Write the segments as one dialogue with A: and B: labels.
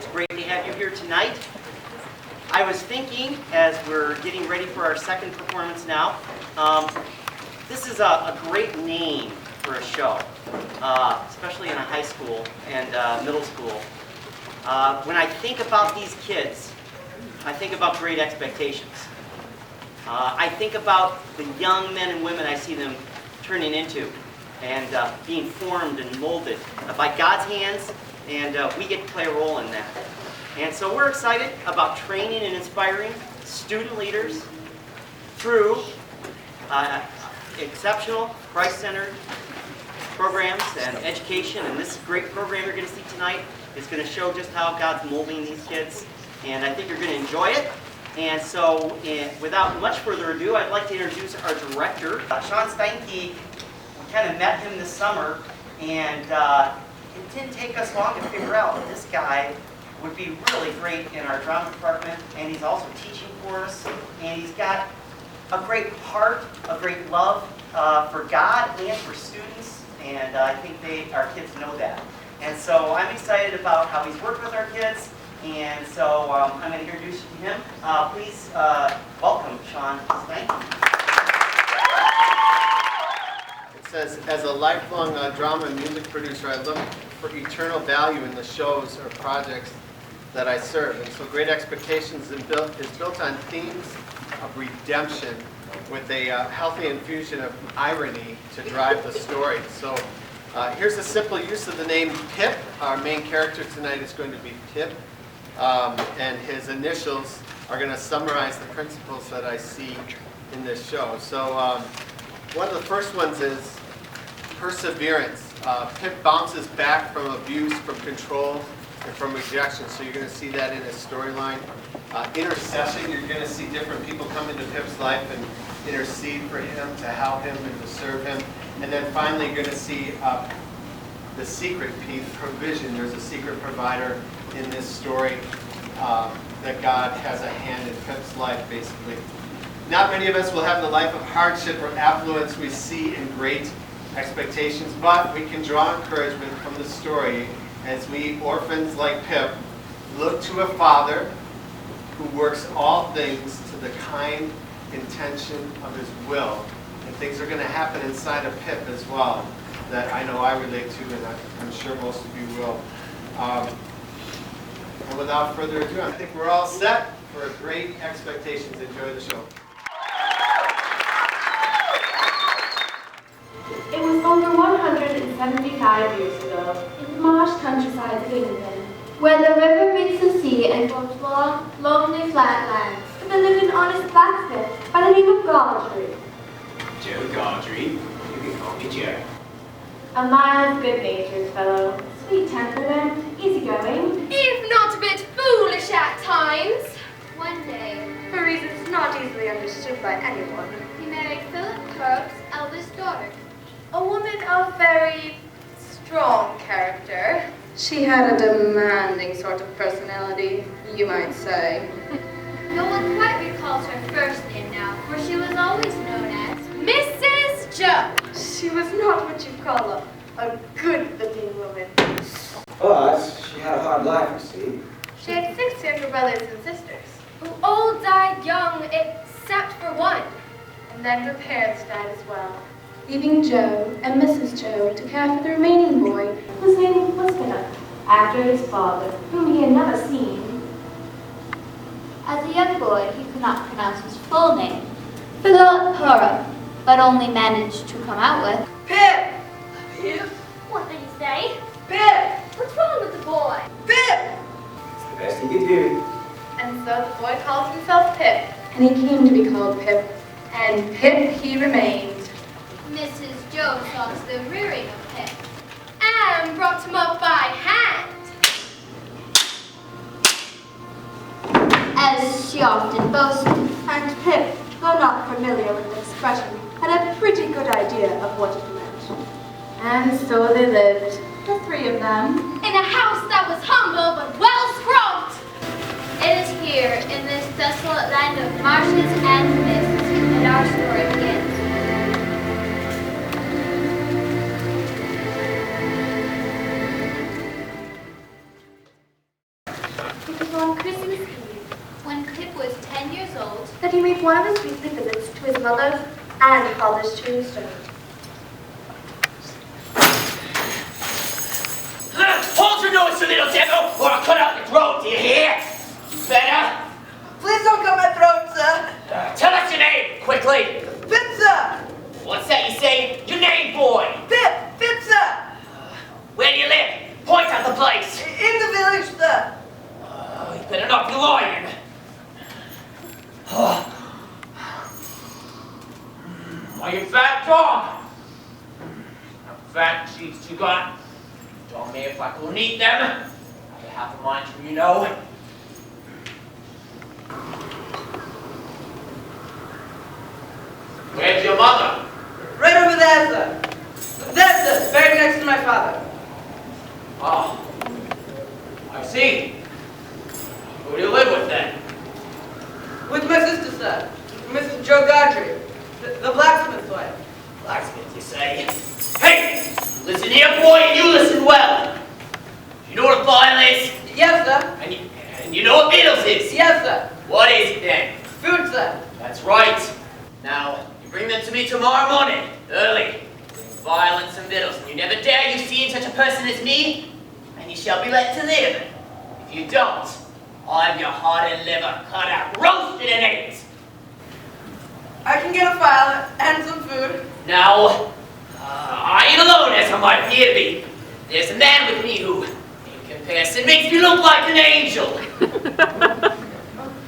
A: It's great to have you here tonight. I was thinking, as we're getting ready for our second performance now, this is a great name for a show, especially in a high school and middle school. When I think about these kids, I think about Great Expectations. I think about the young men and women I see them turning into and being formed and molded by God's hands, and we get to play a role in that. And so we're excited about training and inspiring student leaders through exceptional, Christ-centered programs and education. And this great program you're going to see tonight is going to show just how God's molding these kids. And I think you're going to enjoy it. And so without much further ado, I'd like to introduce our director, Sean Steinke. We kind of met him this summer, and it didn't take us long to figure out that this guy would be really great in our drama department, and he's also teaching for us, and he's got a great heart, a great love for God and for students, and I think our kids know that. And so I'm excited about how he's worked with our kids, and so I'm going to introduce you to him. Please welcome Sean Steinke.
B: It says, as a lifelong drama and music producer, I look for eternal value in the shows or projects that I serve. And so Great Expectations is built on themes of redemption with a healthy infusion of irony to drive the story. So here's a simple use of the name Pip. Our main character tonight is going to be Pip, and his initials are going to summarize the principles that I see in this show. So one of the first ones is perseverance. Pip bounces back from abuse, from control, and from rejection. So you're going to see that in his storyline. Intercession, you're going to see different people come into Pip's life and intercede for him, to help him, and to serve him. And then finally, you're going to see the secret piece, provision. There's a secret provider in this story that God has a hand in Pip's life, basically. Not many of us will have the life of hardship or affluence we see in Great Expectations, but we can draw encouragement from the story as we, orphans like Pip, look to a Father who works all things to the kind intention of His will. And things are going to happen inside of Pip as well that I know I relate to, and I'm sure most of you will. And without further ado, I think we're all set for Great Expectations. Enjoy the show.
C: It was over 175 years ago, in the marsh countryside of England, where the river meets the sea and forms long, lonely flat lands, there lived an honest blacksmith by the name of Gaudry.
D: Joe Gaudry, you can call me Joe.
C: A mild, good-natured fellow, sweet-tempered and easygoing,
E: if not a bit foolish at times. One day, for reasons not easily understood by anyone,
F: he married Philip Thorpe's eldest daughter,
E: a woman of very strong character. She had a demanding sort of personality, you might say.
F: No one quite recalls her first name now, for she was always known as
E: Mrs. Joe. She was not what you call a good-looking woman.
G: But she had a hard life, you see.
E: She had 6 younger brothers and sisters,
F: who all died young except for one.
E: and then her parents died as well, leaving Joe and Mrs. Joe to care for the remaining boy,
C: whose name was Philip, after his father, whom he had never seen.
H: As a young boy, he could not pronounce his full name, Philip Thorpe, but only managed to come out with
E: Pip! Pip?
F: What did he say?
E: Pip!
F: What's wrong with the boy?
E: Pip!
G: It's the best he could do.
E: And so the boy called himself Pip, and he came to be called Pip, and Pip he remained.
F: Mrs. Joe saw to the rearing of Pip, and brought him up by hand.
H: as she often boasted.
C: And Pip, though not familiar with the expression, had a pretty good idea of what it meant.
E: And so they lived, the three of them,
F: In a house that was humble but well scrubbed. It is here, in this desolate land of marshes and mists, that our story begins.
C: It was on Christmas Eve
F: When Pip was 10 years old,
C: that he made one of his weekly visits to his mother's and father's tombstone.
D: Hold your nose, you little devil, or I'll cut out your throat, do you hear? You better.
I: Please don't cut my throat, sir.
D: Tell us your name, quickly.
I: Pip, sir.
D: What's that you say? Your name, boy.
I: Pip, sir.
D: Where do you live? Point out the place.
I: In the village, sir.
D: You better not be lying. Are you fat, dog? Fat cheeks you got. Tell me if I couldn't eat them. I have a mind to, you know. Where's your mother?
I: Right over there, sir. There, sir. Buried next to my father.
D: Oh, I see. Who do you live with then?
I: With my sister, sir. Mrs. Joe Godfrey. The blacksmith's wife.
D: Blacksmith, you say? Hey! Listen here, boy, and you listen well. You know what a file is?
I: Yes, sir.
D: And you know what Beatles is?
I: Yes, sir.
D: What is it then?
I: Food, sir.
D: That's right. Now, you bring them to me tomorrow morning, early. Bring violence and victuals, and you never dare you see in such a person as me, and you shall be let to live. If you don't, I'll have your heart and liver cut out, roasted and ate.
I: I can get a file and some food.
D: Now, I ain't alone as I might appear to be. There's a man with me who, in comparison, makes me look like an angel.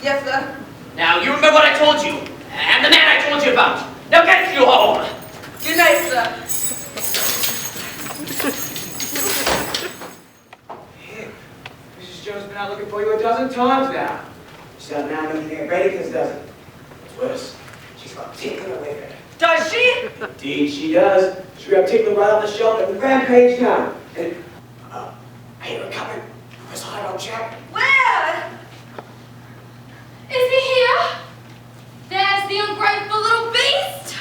I: Yes, sir.
D: Now, you remember what I told you, and the man I told you about. Now get you home.
I: Good night, sir.
G: Mrs. Jones been out looking for you a dozen times now. She's not now looking at Dickens, doesn't it? What's worse, she's got Tickler with her.
I: Does she?
G: Indeed she does. She grabbed Tickler right on the shoulder and rampaged down. And, I hear her coming. Press hard, old chap.
I: Where?
F: is he here? There's the ungrateful little beast!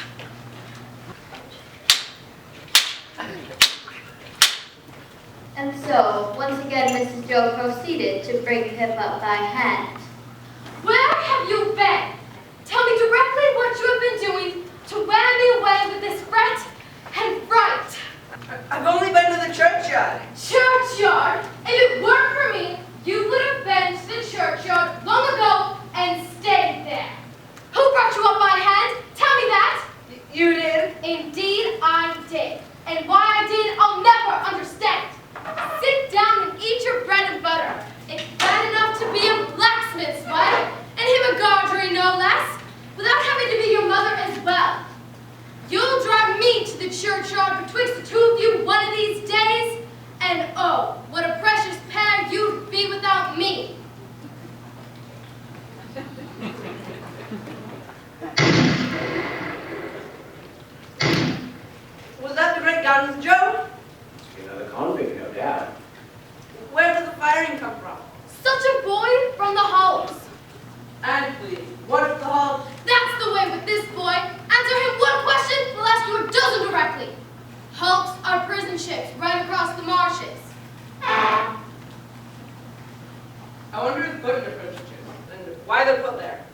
H: And so, once again, Mrs. Joe proceeded to bring Pip up by hand.
F: Where have you been? Tell me directly what you have been doing to wear me away with this fret and fright.
I: I've only been to the churchyard.
F: Churchyard? If it weren't for me, you would have been to the churchyard long ago and stayed there. Who brought you up by hand? Tell me that.
I: You did?
F: Indeed, I did. And why I did, I'll never understand. Sit down and eat your bread and butter. It's bad enough to be a blacksmith's wife, and him a gardener no less, without having to be your mother as well. You'll drive me to the churchyard betwixt the two of you one of these days, and oh, what a precious pair you'd be without me.
I: Was that the great guns, Joe?
G: Must be another convict, no doubt.
I: Where did the firing come from?
F: Such a boy from the halls.
I: And please, what if the hall?
F: That's the way with this boy. Answer him one question, he'll ask you a dozen directly. Hulks are prison ships right across the marshes.
I: I wonder who's put in the prison ships and why they're put there.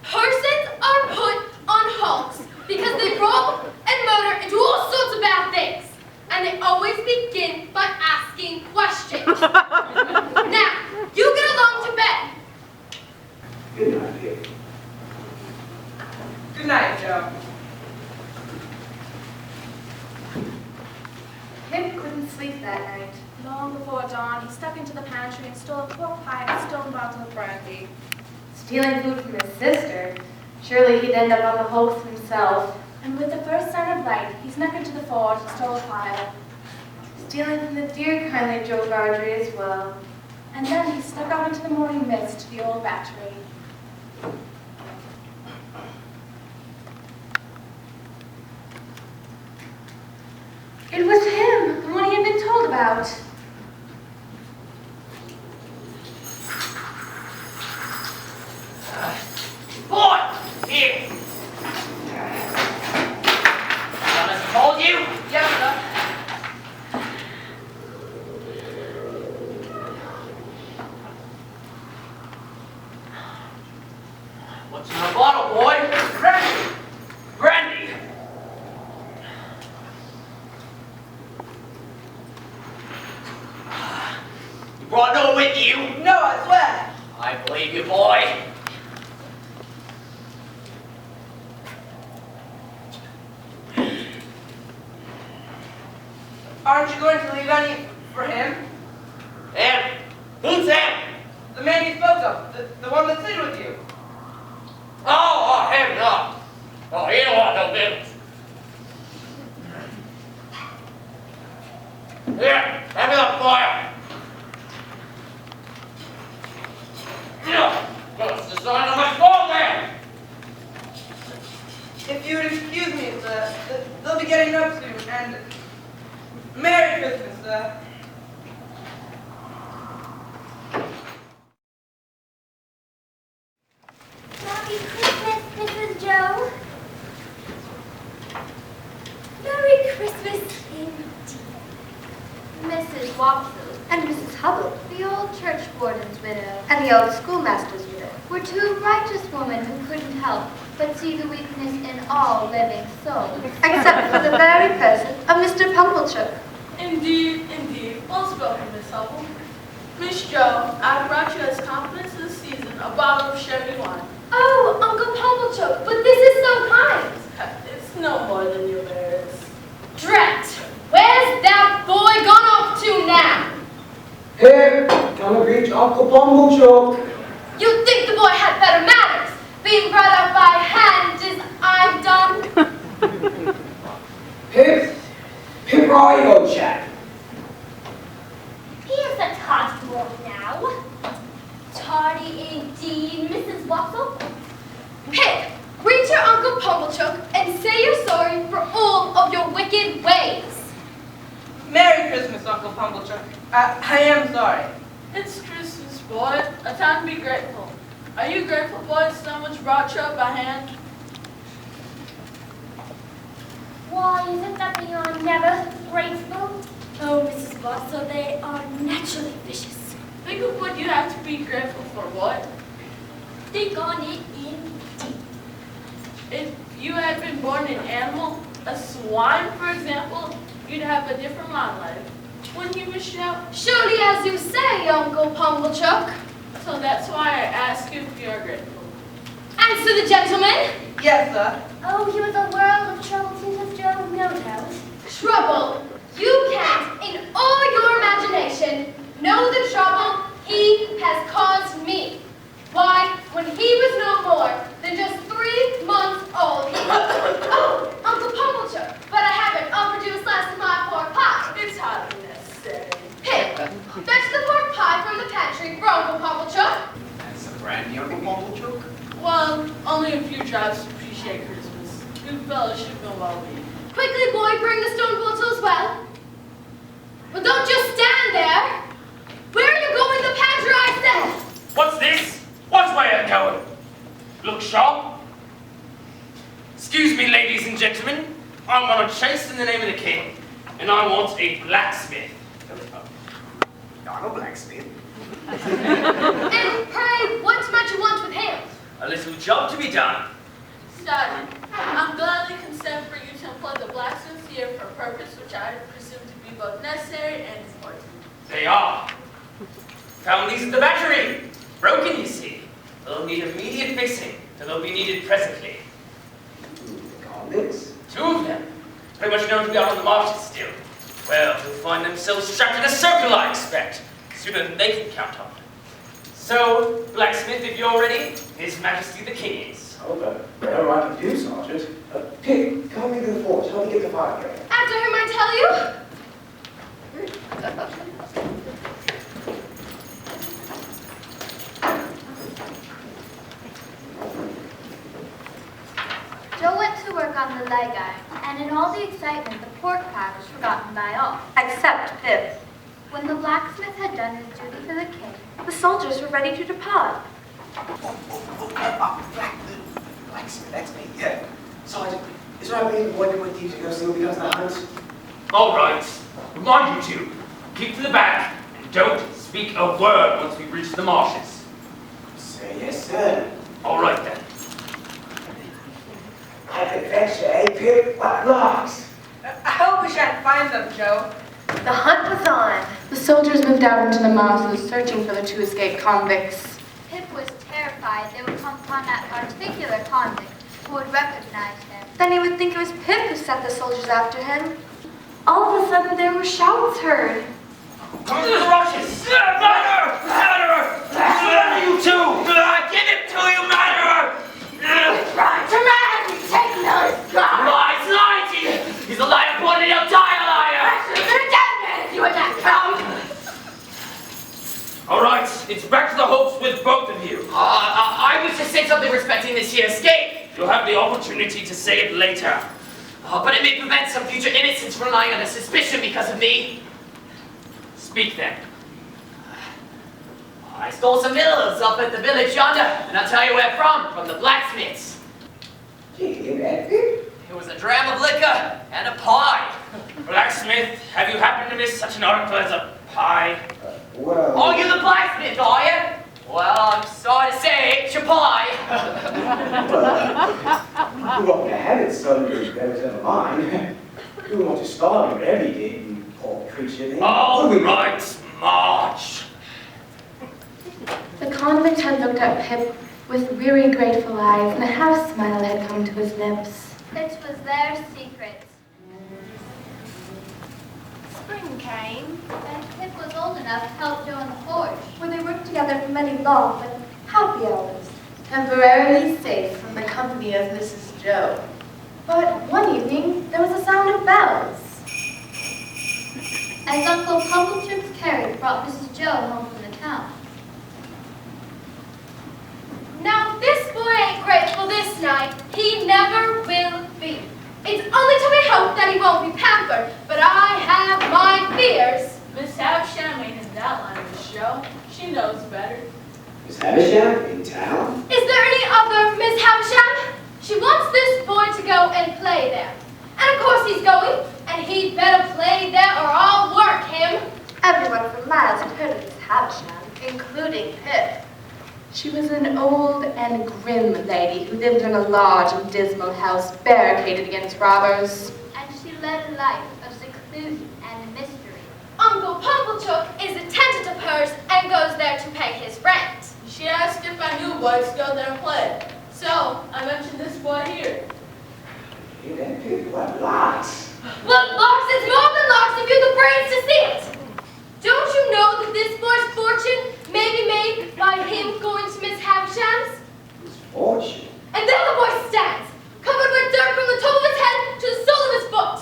F: Persons are put on hulks because they rob and murder and do all sorts of bad things. And they always begin by asking questions. Now, you get along to bed.
G: Good night, Pip.
I: Good night, Joe.
E: Pip couldn't sleep that night. Long before dawn, he stuck into the pantry and stole a pork pie and a stolen bottle of brandy. Stealing food from his sister? Surely he'd end up on the hulks himself. And with the first sign of light, he snuck into the forge and stole a file. Stealing from the dear, kindly Joe Gardry as well. And then he snuck out into the morning mist to the old battery. It was him, the one he had been told about.
D: Boy, here. Done as I told you?
I: Yes, sir.
D: What's in the bottle, boy? Brandy! Brandy! You brought no with you?
I: No, I swear.
D: I believe you, boy.
I: Aren't you going to leave any for him?
D: And who's that?
I: The man you spoke of, the one that stayed with you.
D: Oh, him, no. Oh, he don't want no business. Here, have me the fire. Yeah, that's the sign of my fault there.
I: If you would excuse me, sir, they'll be getting up soon, and Merry Christmas, sir.
C: Merry Christmas, Mrs. Joe. Merry Christmas indeed.
H: Mrs. Watson and Mrs. Hubbard, the old church warden's widow, and the old schoolmaster's widow, were two righteous women who couldn't help but see the weakness in all living souls, except for the very person of Mr. Pumblechook.
J: Indeed, indeed. Well spoken, Miss Hubble. Miss Joe, I brought you as compliments this season a bottle of sherry wine.
F: Oh, Uncle Pumblechook, but this is so kind.
J: It's no more than your merits.
F: Drat, where's that boy gone off to now?
G: Here, gonna reach Uncle Pumblechook.
F: You'd think the boy had better manners, being brought up by hand as I've done.
G: Pip, right, old chap.
C: Here's a tardy boy now. Tardy indeed, Mrs. Watson.
F: Pip, reach your Uncle Pumblechook and say you're sorry for all of your wicked ways.
I: Merry Christmas, Uncle Pumblechook. I am sorry.
J: It's Christmas, boy. A time to be grateful. Are you grateful, boy, someone's brought you up by hand?
C: Why is it that we are never grateful? Oh, Mrs. Watson, they are naturally vicious.
J: Think of what you have to be grateful for, boy.
C: Think on it indeed.
J: If you had been born an animal, a swine, for example, you'd have a different long life. Wouldn't you, Miss Joe?
F: Surely as you say, Uncle Pumblechook.
J: So that's why I ask you if you are grateful.
F: Answer the gentleman.
I: Yes, sir.
C: Oh, he was a world of trouble to Mrs. Joe, no doubt.
F: Trouble. You can't, in all your imagination, know the trouble he has caused me. Why, when he was no more than just 3 months old, he... Oh, Uncle Pumblechook, but I haven't offered you a slice of my pork pie.
J: It's hardly necessary.
F: Pip, fetch the pork pie from the pantry for Uncle Pumblechook.
G: That's a brandy, Uncle Pumblechook.
J: Well, only a few drives to appreciate Christmas. Good fellowship and well-being.
F: Quickly, boy, bring the stone bottle as well. Well, don't just stand there. Where are you going? The pantry, I said.
D: What's this? What's way of going? Look sharp. Excuse me, ladies and gentlemen. I'm on a chase in the name of the king, and I want a blacksmith.
G: I'm a blacksmith.
F: And pray, what might you want with him?
D: A little job to be done.
J: Study. I'm gladly consent for you to employ the blacksmiths here for a purpose which I presume to be both necessary and important.
D: They are. Found these at the battery. Broken, you see. They'll need immediate fixing, and they'll be needed presently.
G: This.
D: 2 of them. Pretty much known to be out on the marshes still. Well, they'll find themselves strapped in a circle, I expect. Sooner than they can count on. So, blacksmith, if you're ready, His Majesty the King is.
G: Oh, better I can do, Sergeant. Pip, come into the fort. Help me get the fire going.
F: After him, I tell you.
H: Joe went to work on the leg iron, and in all the excitement, the pork pie was forgotten by all, except Pip. When the blacksmith had done his duty for the king, the soldiers were ready to depart.
G: Blacksmith, that's me, yeah. Sergeant, is there any wonder with you to go see what he does in the hunt?
D: All right. Remind you two, keep to the back, and don't speak a word once we reach the marshes.
G: Say yes, sir.
D: All right then.
G: adventure, eh, Pip? What locks?
I: I hope we shan't find them, Joe.
E: The hunt was on. The soldiers moved out into the marshes, searching for the two escaped convicts.
H: Pip was terrified they would come upon that particular convict who would recognize him.
E: Then he would think it was Pip who sent the soldiers after him. All of a sudden, there were shouts heard.
D: Come to the Russians! Murderer! Murderer! You too! Give him to you, murderer!
F: Right, man! Take those guys!
D: Lies, lies! He's a liar born and he'll die a liar!
F: You're a dead man, you and that count!
K: All right, it's back to the hopes with both of you.
D: I wish to say something respecting this here escape.
K: You'll have the opportunity to say it later.
D: But it may prevent some future innocents from relying on a suspicion because of me.
K: Speak then.
D: I stole some victuals up at the village yonder, and I'll tell you where from the blacksmiths.
G: Gee, that Pip?
D: It was a dram of liquor and a pie.
K: Blacksmith, have you happened to miss such an article as a pie?
G: Well...
D: Oh, you the blacksmith, are you? Well, I'm sorry to say, it's your pie.
G: Well, you want to have it, so there was never mind. You want to starve him every day, you poor creature.
K: All right, march.
E: The convict had looked at Pip with weary, grateful eyes, and a half-smile had come to his lips.
H: This was their secret.
C: Spring came.
H: And Pip was old enough to help Joe in the forge.
C: Where they worked together for many long but happy hours.
E: Temporarily safe from the company of Mrs. Joe.
C: But one evening, there was a sound of bells.
H: As Uncle Pumblechook's carriage brought Mrs. Joe home from the town.
F: Now, this boy ain't grateful this night. He never will be. It's only to be hoped that he won't be pampered, but I have my fears.
J: Miss Havisham ain't in that line of the show. She knows better.
G: Miss Havisham in town?
F: Is there any other Miss Havisham? She wants this boy to go and play there. And of course he's going, and he'd better play there or I'll work him.
E: Everyone for miles had heard of Miss Havisham, including Pip. She was an old and grim lady who lived in a large and dismal house barricaded against robbers.
H: And she led a life of seclusion and mystery.
F: Uncle Pumblechook is a tenant of hers and goes there to pay his rent.
J: She asked if I knew boys go there and play. So, I mentioned this boy here.
G: Hey, that Pip, what locks?
F: Well, Lars, it's more than Lars if you've the brains to see it. Don't you know that this boy's fortune may be made by him going to Miss Havisham's?
G: His fortune?
F: And there the boy stands, covered with dirt from the top of his head to the sole of his foot.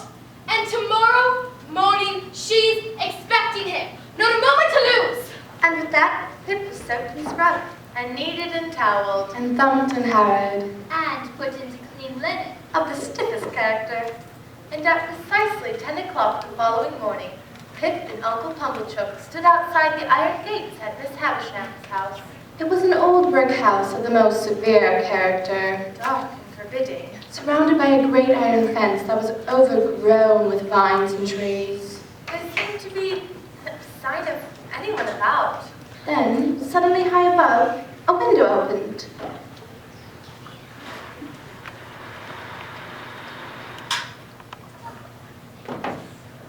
F: And tomorrow morning, she's expecting him. Not a moment to lose.
E: And with that, Pip was soaked and scrubbed, and kneaded and toweled, and thumped and harrowed,
H: And put into clean linen.
E: of the stiffest character. And at precisely 10 o'clock the following morning, Pip and Uncle Pumblechook stood outside the iron gates at Miss Havisham's house. It was an old brick house of the most severe character, dark and forbidding, surrounded by a great iron fence that was overgrown with vines and trees. There seemed to be no sign of anyone about. Then, suddenly high above, a window opened.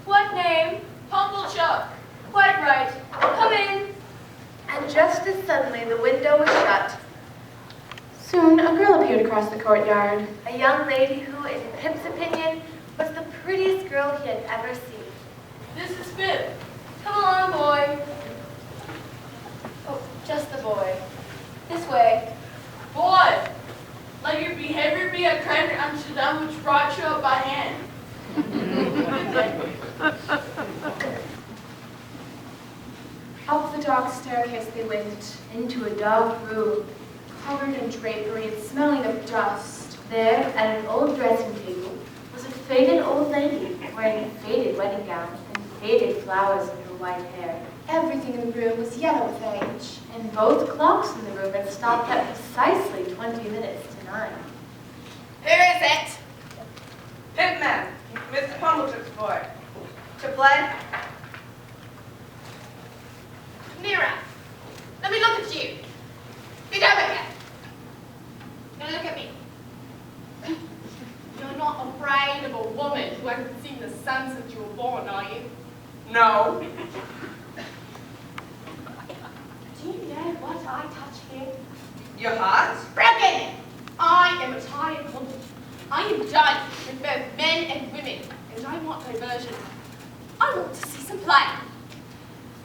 F: What name?
J: Pumblechook.
F: Quite right. Come in.
E: And just as suddenly the window was shut, soon a girl appeared across the courtyard. A young lady who, in Pip's opinion, was the prettiest girl he had ever seen.
J: This is Pip.
F: Come along, boy. Oh, just the boy. This way.
J: Boy, let your behavior be a kinder unto them which brought you up by hand.
E: Up the dark staircase they went, into a dark room, covered in drapery and smelling of dust. There, at an old dressing table, was a faded old lady, wearing a faded wedding gown and faded flowers in her white hair. Everything in the room was yellow with age, and both clocks in the room had stopped at precisely 20 minutes to 9.
F: Who is it?
I: Pitman, Mr. Pumblechook's boy. To play?
F: Mira, let me look at you. Get over here. Now look at me. You're I touch here?
I: Your heart?
F: Broken! I am a tired woman. I am done with both men and women, and I want diversion. I want to see some play.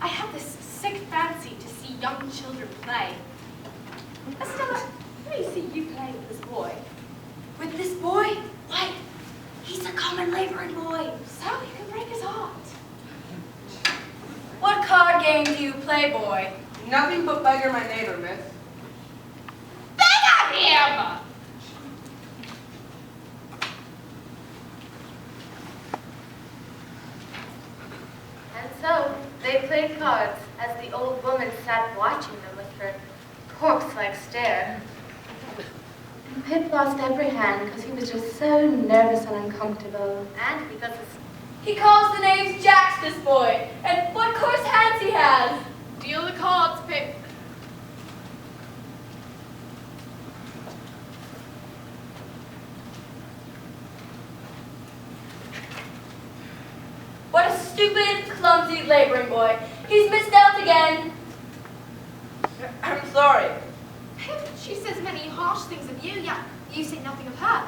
F: I have this sick fancy to see young children play. Estella, let me see you play with this boy. With this boy? Why, he's a common laboring boy, so you can break his heart. What card game do you play, boy?
I: Nothing but beggar my neighbor, miss.
F: Beggar him!
E: And so they played cards as the old woman sat watching them with her corpse-like stare. And Pip lost every hand because he was just so nervous and uncomfortable. And because
F: He calls the names Jacks, this boy, and what coarse hands he has. Deal the cards, Pip. What a stupid, clumsy laboring boy. He's missed out again.
I: I'm sorry.
F: Pip, she says many harsh things of you, yet you say nothing of her.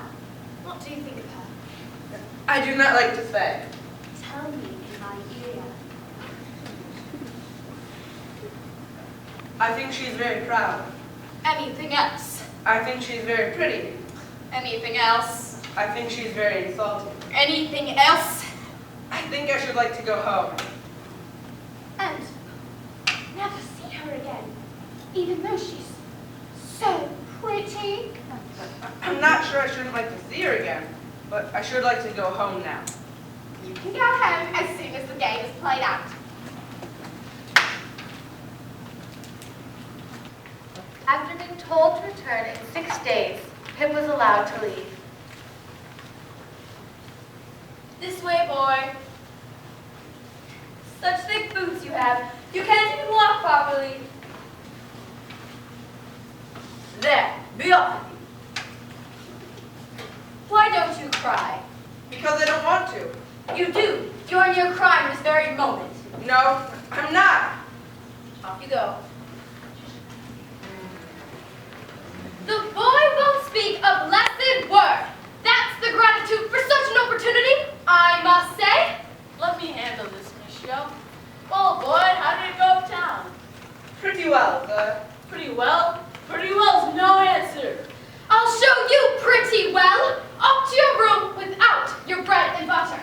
F: What do you think of her?
I: I do not like to say.
F: Tell me in my ear.
I: I think she's very proud.
F: Anything else?
I: I think she's very pretty.
F: Anything else?
I: I think she's very insulting.
F: Anything else?
I: I think I should like to go home.
F: And never see her again, even though she's so pretty.
I: I'm not sure I shouldn't like to see her again, but I should like to go home now.
F: You can go home as soon as the game is played out.
E: after being told to return in 6 days, Pip was allowed to leave.
F: This way, boy. Such thick boots you have. You can't even walk properly. There, be off with you. Why don't you cry?
I: Because I don't want to.
F: You do. You're near crying this very moment.
I: No, I'm not.
F: Off you go. The boy won't speak a blessed word. That's the gratitude for such an opportunity, I must say.
J: Let me handle this, Miss Joe. Well, boy, how did it go uptown?
I: Pretty well, sir.
J: Pretty well? Pretty well's no answer.
F: I'll show you pretty well. Up to your room without your bread and butter.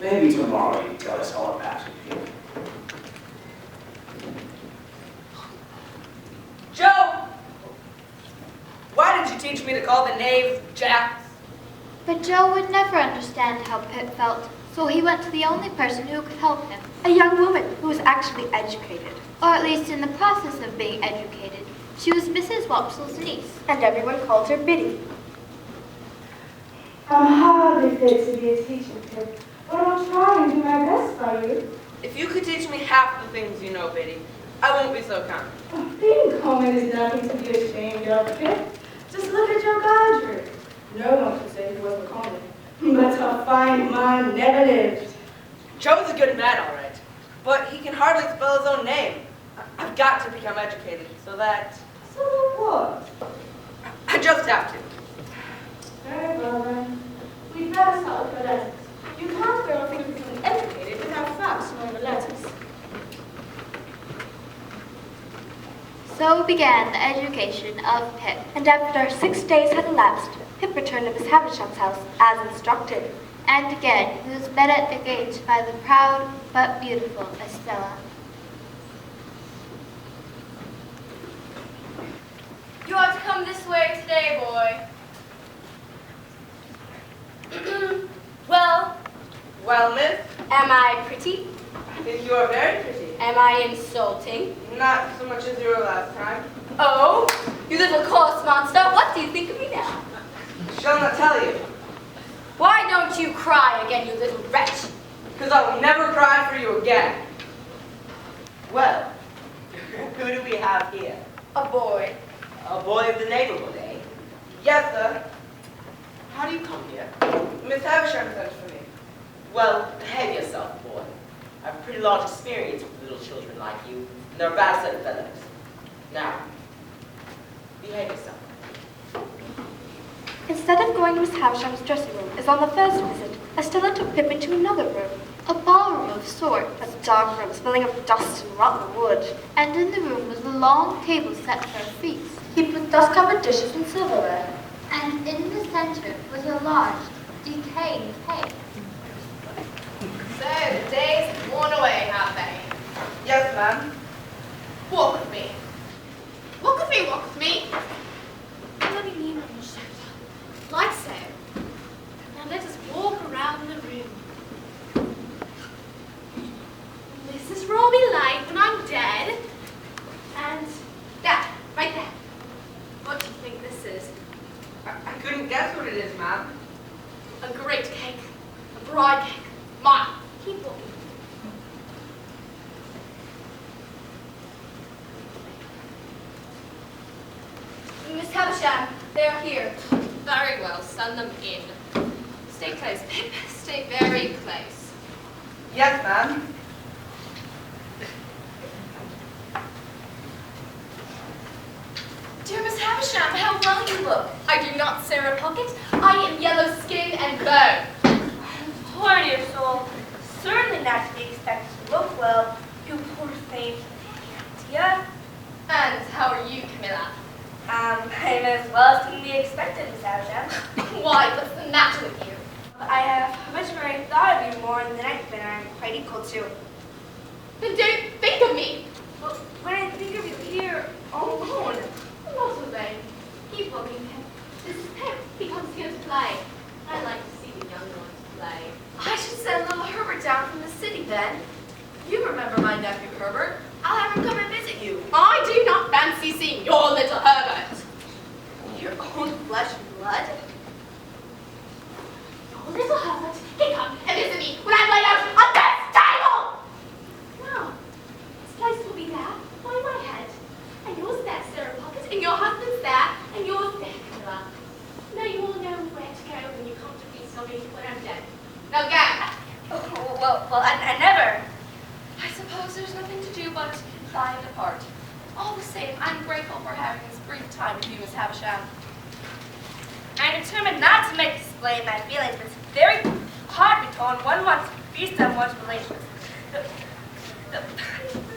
G: Maybe tomorrow you can tell us all about it.
I: Joe! Why did you teach me to call the knaves jacks?
H: But Joe would never understand how Pip felt, so he went to the only person who could help him, a young woman who was actually educated, or at least in the process of being educated. She was Mrs. Wopsle's niece,
E: And everyone called her Biddy.
C: I'm hardly fit to be a teacher, Pip, but I'll try and do my best by you.
I: If you could teach me half the things you know, Biddy, I won't be so common.
C: Oh, being common is nothing to be ashamed of, Pip. Just look at Joe Godric. No one could say he wasn't common, but a fine mind never lived.
I: Joe's a good man, all right, but he can hardly spell his own name. I've got to become educated so that
C: So what?
I: I just have to.
C: Very well then. We'd better start with the letters. You can't go on becoming educated without first knowing the letters.
H: So began the education of Pip.
E: And after 6 days had elapsed, Pip returned to Miss Havisham's house as instructed.
H: And again he was met at the gate by the proud but beautiful Estella.
F: You ought to come this way today, boy. Well,
I: Well, miss,
F: am I pretty?
I: I think you are very pretty.
F: Am I insulting?
I: Not so much as you were last time.
F: Oh, you little coarse monster, what do you think of me now?
I: Shall not tell you,
F: Why don't you cry again, you little wretch?
I: because I will never cry for you again.
A: Well, who do we have here?
F: A boy.
A: A boy of the neighborhood, eh?
I: Yes, sir.
A: How do you come here?
I: Miss Havisham sent for me.
A: Well, behave yourself, boy. I have pretty large experience with little children like you.
I: And they're a bad set of fellows. Now, behave yourself.
C: Instead of going to Miss Havisham's dressing room, as on the first visit, Estella took Pip into another room. A ballroom of sort, a dark room smelling of dust and rotten wood. And in the room was a long table set for a feast, heaped with dust-covered dishes and silverware.
H: And in the center was a large, decaying cake.
F: So the days have worn away, have they?
I: Yes, ma'am.
F: Walk with me. Walk with me, walk with me. Let me lean on your shoulder. Like so. Now let us walk around the room. This is where I'll be like when I'm dead. And that, right there. What do you think this is?
I: I couldn't guess what it is, ma'am.
F: A great cake. A bride cake. Mine. Keep walking. Miss Havisham, they are here. Very well, send them in. Stay close, Pip. Stay very close.
I: Yes, ma'am.
F: Dear Miss Havisham, how well you look. I do not Sarah Pocket. I am yellow skin and bone.
E: Poor dear soul. Certainly not to be expected to look well. You poor thing. Dear.
F: And how are you, Camilla?
E: I'm as well as can be expected, Miss Havisham.
F: Why, what's the matter with you?
E: I have much very thought of you more than I've been. I'm quite equal to.
F: Then don't think of me.
E: Well, when I think of you here, all alone.
F: Not so vain. Keep looking, Pip. This is Pip. He comes here to play. I like to see the young ones play.
E: I should send little Herbert down from the city then. You remember my nephew Herbert. I'll have him come and visit you.
F: I do not fancy seeing your little Herbert.
E: Your own flesh and blood?
F: Your little Herbert can come and visit me when I'm laid out on this table! Now, this place will be there by my head. And yours there, Sarah Pocket, and your husband's there, and yours there, Camilla. Now you all know where to go when you come to feast on me when I'm dead. Now go!
E: Well, I never. I suppose there's nothing to do but fly and depart. All the same, I'm grateful for having this brief time with you, Miss Havisham. I'm determined not to make display my feelings, but it's very hard to tone one wants to feast on one's relations. The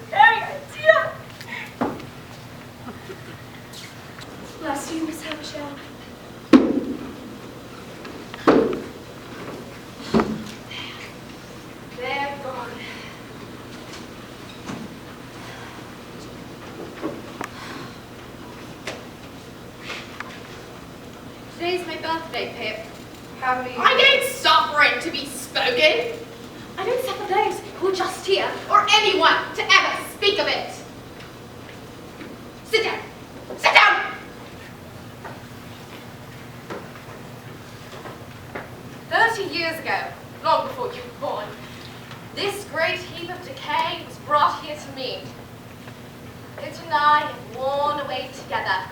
E: very idea.
F: Bless you, Miss Havisham. They're gone. Today's my birthday, Pip. I don't suffer it to be spoken. I don't suffer those who are just here, or anyone to ever speak of it. Sit down. Sit down! 30 years ago, long before you were born, this great heap of decay was brought here to me. It and I have worn away together.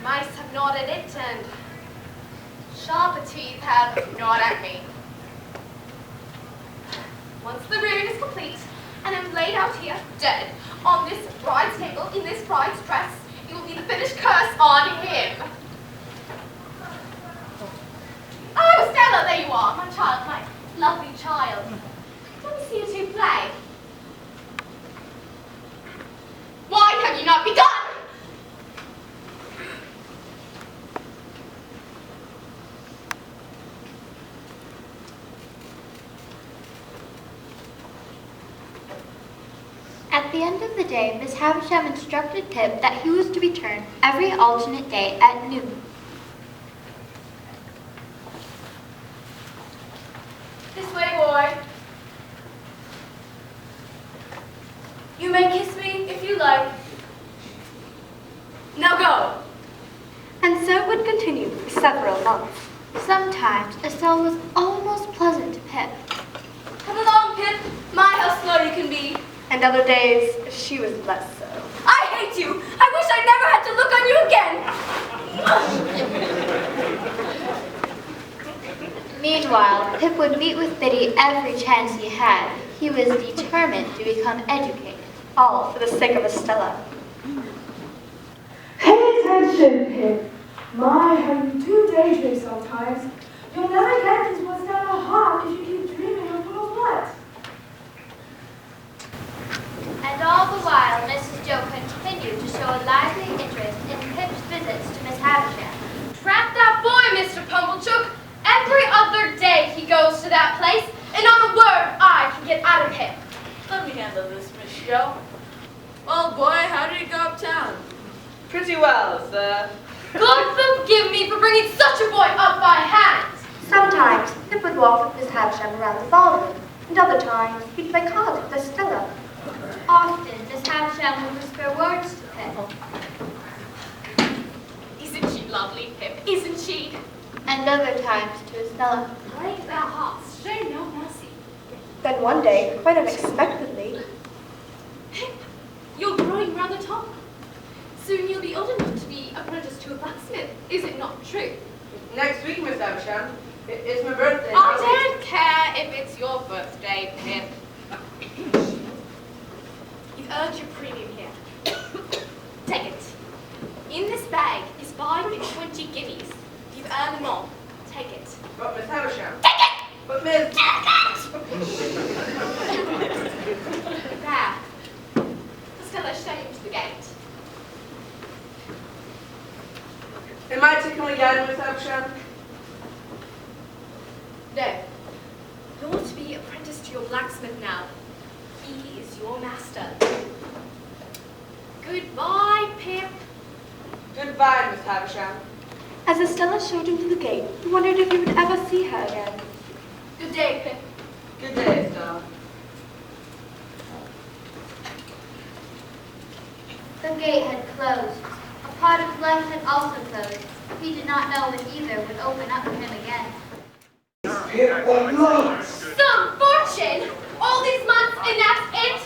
F: Mice have gnawed at it, and sharper teeth have gnawed at me. Once the ruin is complete, and I'm laid out here, dead, on this bride's table, in this bride's dress, it will be the finished curse on him. Oh, Stella, there you are, my child, my lovely child. Let me see you two play. Why have you not begun?
C: At the end of the day, Miss Havisham instructed Pip that he was to return every alternate day at noon.
E: This way, boy. You may kiss me if you like. Now go.
C: And so it would continue for several months. Sometimes Estelle was almost pleasant to Pip,
E: Come along, Pip. My, how slow you can be.
C: and other days she was less so.
E: I hate you. I wish I never had to look on you again.
C: Meanwhile, Pip would meet with Biddy every chance he had. He was determined to become educated.
H: all for the sake of Estella.
L: Pay attention, Pip. My, how you do daydream sometimes. You'll never get these woods down a hawk if you keep dreaming of little what?
C: And all the while, Mrs. Joe continued to show a lively interest in Pip's visits to Miss Havisham.
F: Trap that boy, Mr. Pumblechook. Every other day he goes to that place, and not a word I can get out of him.
J: Let me handle this, Miss Joe. Well, boy, how did it go uptown?
I: Pretty well, sir.
F: God forgive me for bringing such a boy up by hand.
H: Sometimes Pip would walk with Miss Havisham around the ballroom, and other times he'd play cards with Estella.
C: Often, Miss Havisham would whisper words to Pip.
F: Isn't she lovely, Pip? Isn't she?
C: And other times to Estella.
F: Break their hearts, show no mercy.
H: Then one day, quite unexpectedly,
F: Pip, you're growing rather tall. Soon you'll be old enough to be apprenticed to a blacksmith. Is it not true?
I: Next week, Miss Havisham. It's my birthday.
F: I don't care if it's your birthday, Pip. You've earned your premium here. Take it. In this bag is 5 and 20 guineas. You've earned them all. Take it.
I: But Miss Havisham.
F: Take it!
I: But Miss...
F: There. Stella, show him to the gate.
I: Am I taking again, Miss Havisham?
F: No. You're to be apprenticed to your blacksmith now. He is your master. Goodbye, Pip.
I: Goodbye, Miss Havisham.
H: as Estella showed him to the gate, he wondered if he would ever see her again.
F: Good day, Pip.
I: Good day, Estella.
C: The gate had closed. A part of life had also closed. He did not know when either would open up to him again.
F: Some fortune! All these months and that's it?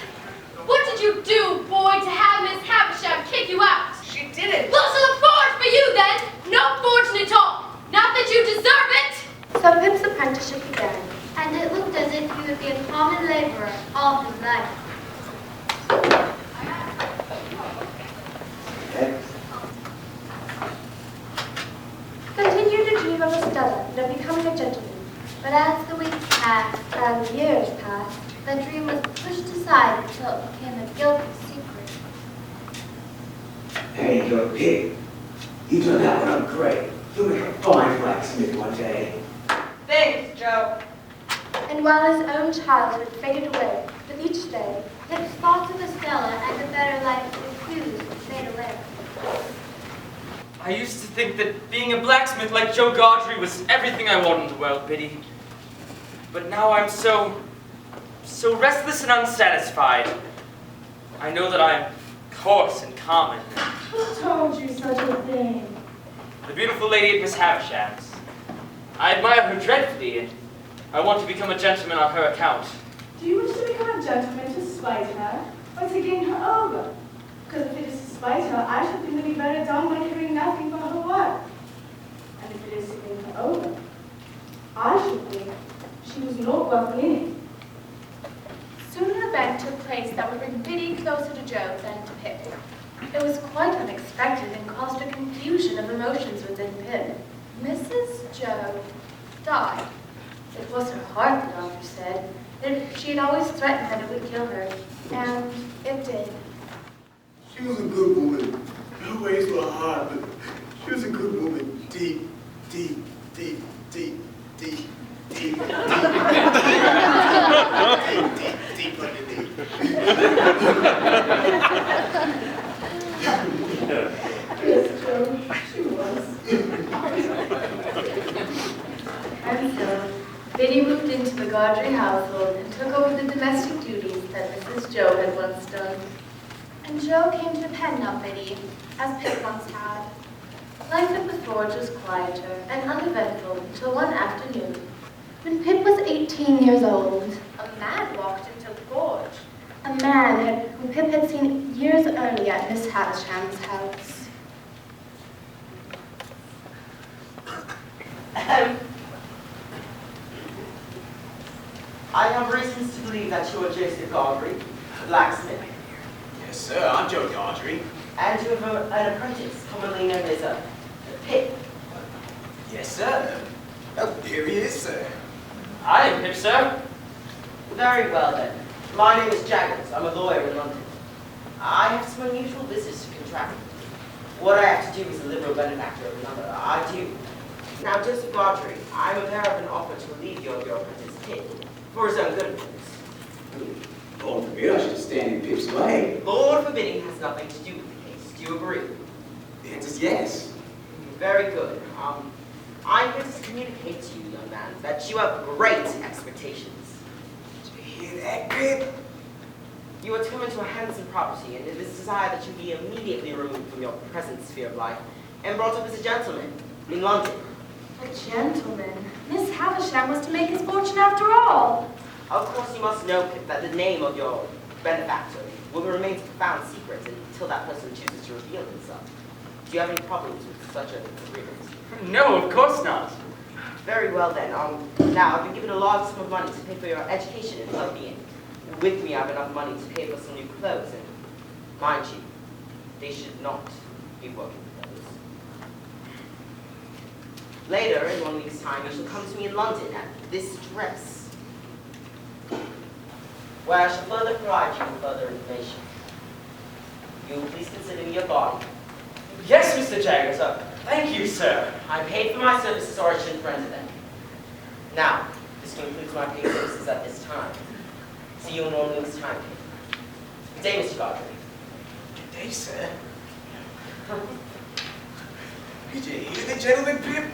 F: What did you do, boy, to have Miss Havisham kick you out?
I: She didn't.
F: Lots of fortune for you then! No fortune at all! Not that you deserve it!
H: So Pip's apprenticeship began.
C: And it looked as if he would be a common laborer all his life.
H: Continued to dream of Estella and of becoming a gentleman.
C: But as the weeks passed,
H: And the years passed.
C: the dream was pushed aside until it became a guilty secret.
G: There you go, Pip. You turned out one out great. You'll make a fine blacksmith one day.
I: Thanks, Joe.
H: And while his own childhood faded away with each day,
C: Pip's thoughts of Estella and the better life it refused would fade away.
K: I used to think that being a blacksmith like Joe Gaudry was everything I wanted in the world, Biddy. But now I'm so restless and unsatisfied. I know that I'm coarse and common.
L: Who told you such a thing?
K: The beautiful lady at Miss Havisham's. I admire her dreadfully, and I want to become a gentleman on her account.
L: Do you wish to become a gentleman to spite her, or to gain her over? Because if it is to spite her, I should think it would be better done by caring nothing for her work. And if it is to gain her over, I should think she was not worth winning.
E: Soon an event took place that would bring Biddy closer to Joe than to Pip.
H: it was quite unexpected and caused a confusion of emotions within Pip.
E: Mrs. Joe died.
H: It was her heart, the doctor said. She had always threatened that it would kill her, and it did.
M: She was a good woman. Her ways were hard, but she was a good woman. Deep, deep, deep, deep, deep, deep. Deep underneath.
L: Yes, Joe, she was.
H: And so, Biddy moved into the Gaudry household and took over the domestic duties that Mrs. Joe had once done.
E: And Joe came to depend on Biddy, as Pip once had.
H: Life at the forge was quieter and uneventful until one afternoon, when Pip was 18 years old.
E: A man walked into the forge.
H: A man whom Pip had seen years earlier at Miss Havisham's house.
A: I have reasons to believe that you are Joseph Gaudry, blacksmith.
G: Yes, sir. I'm Joe Gaudry.
A: And you have an apprentice, commonly known as a Pip.
G: Yes, sir. Oh, here he is, sir.
K: I am Pip, sir.
A: Very well then. My name is Jaggers. I'm a lawyer in London. I have some unusual business to contract. What I have to do is a liberal benefactor of another. I do. Now, Joseph Gaudry, I'm aware of an offer to relieve you of your apprentice Pip, for his own good, of course.
G: Lord forbid I should stand in Pip's way.
A: Lord forbidding has nothing to do with the case. Do you agree?
G: The answer's yes.
A: Very good. I'm here to communicate to you, young man, that you have great expectations.
G: Did you hear that, Pip?
A: You are to come into a handsome property, and it is desired that you be immediately removed from your present sphere of life and brought up as a gentleman in London.
E: A gentleman? Miss Havisham was to make his fortune after all.
A: Of course, you must know, Pip, that the name of your benefactor will remain a profound secret until that person chooses to reveal himself. Do you have any problems with such an agreement?
K: No, of course not.
A: Very well then. Now, I've been given a large sum of money to pay for your education and well-being. With me, I have enough money to pay for some new clothes, and mind you, they should not be working clothes. Later, in 1 week's time, you shall come to me in London at this address, where I shall further provide you with further information. You will please consider me your guardian.
K: Yes, Mr. Jaggers. Thank you, sir.
A: I paid for my services, or I shouldn't render them. Now, this concludes my paid services at this time. See you in 1 week's time. Good day, Mr. Gaudry.
G: Good day, sir. Did you hear the gentleman, Pip?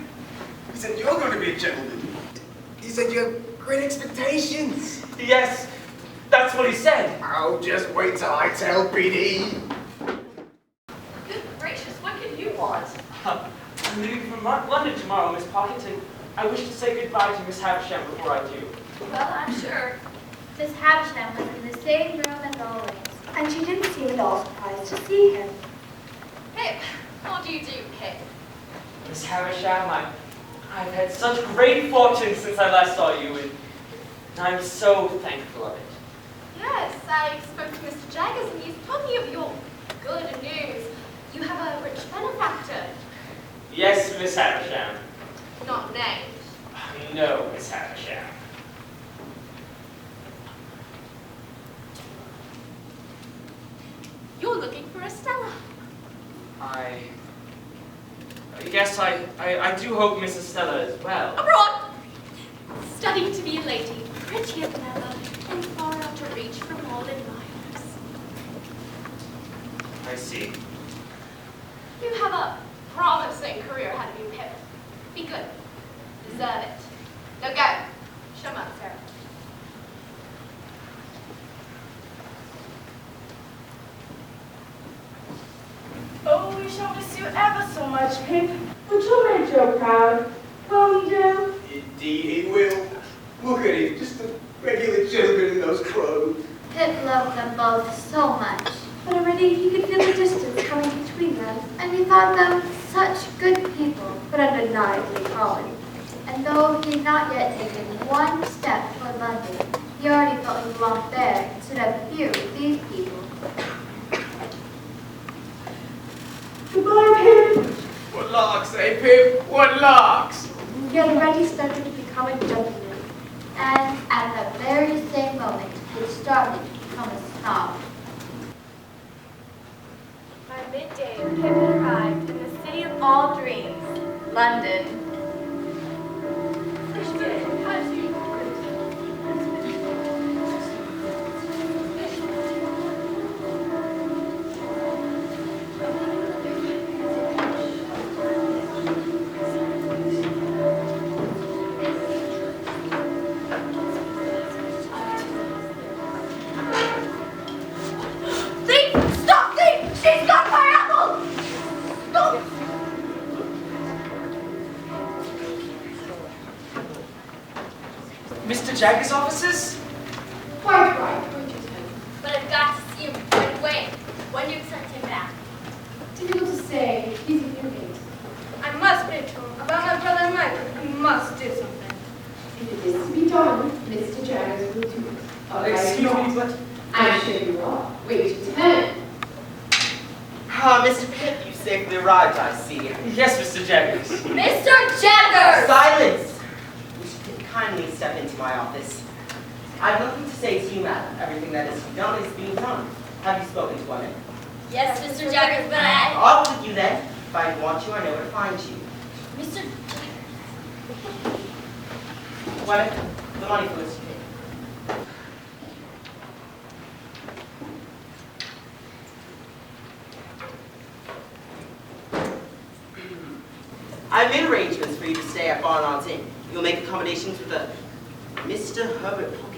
G: He said you're going to be a gentleman. He said you have great expectations.
K: Yes, that's what he said.
G: Oh, just wait till I tell Biddy.
F: Good gracious, what could you want?
K: I'm leaving from London tomorrow, Miss Pockington. I wish to say goodbye to Miss Havisham before I do.
F: Well, I'm sure.
H: Miss Havisham was in the same room as always.
E: And she didn't seem at all surprised to see him.
F: Pip, how do you do, Pip?
K: Miss Havisham, I've had such great fortune since I last saw you, and I'm so thankful of it.
F: Yes, I spoke to Mr. Jaggers and he's told me of your good news. You have a rich benefactor.
K: Yes, Miss Havisham.
F: Not named.
K: No, Miss Havisham.
F: You're looking for Estella.
K: I guess I do hope Miss Estella is well.
F: Abroad! Studying to be a lady, prettier than ever, and far out to reach for more than miles.
K: I see.
F: You have a promising career ahead of you, Pip. Be good. Deserve it. Now go. Show 'em up, Sarah.
L: Oh, we shall miss you ever so much, Pip. But you'll make Joe proud, won't you, Joe?
M: Indeed he will. Look at him, just a regular gentleman in those clothes.
H: Pip loved them both so much,
E: But already he could feel the distance coming between them.
H: and he thought them such good people.
E: But undeniably common.
H: And though he had not yet taken one step toward London, he already felt he belonged there instead of here with these people.
L: Goodbye, Pip.
G: What larks, eh, Pip? What larks?
E: He had already started to become a gentleman.
H: And at the very same moment, he had started to become a snob.
E: By midday, Pip had arrived in the city of all dreams, London.
F: Stop! She's got my apple! Stop!
K: Mr. Jaggers' offices?
F: Quite right, Bridgerton. But I've got to see him right away. When do you accept him back?
L: Difficult to say. He's a new mate.
E: I must speak to him about my brother Michael. He must do something.
L: If it is to be done, Mr. Jaggers will do it.
K: Excuse me, but
L: I'm sure you are. Wait your turn.
A: Mr. Pip, you safely arrived, I see.
K: Yes, Mr. Jaggers.
F: Mr. Jaggers!
A: Silence! Mr. Pip, kindly step into my office. I have nothing to say to you, madam. Everything that is done is being done. Have you spoken to women?
F: Yes, Mr. Jaggers, but I...
A: Off with you then. If I want you, I know where to find you.
F: Mr.
A: Women, the money for Mr. Pip. I've made arrangements for you to stay at Barnard's Inn. You'll make accommodations with a Mr. Herbert Pocket.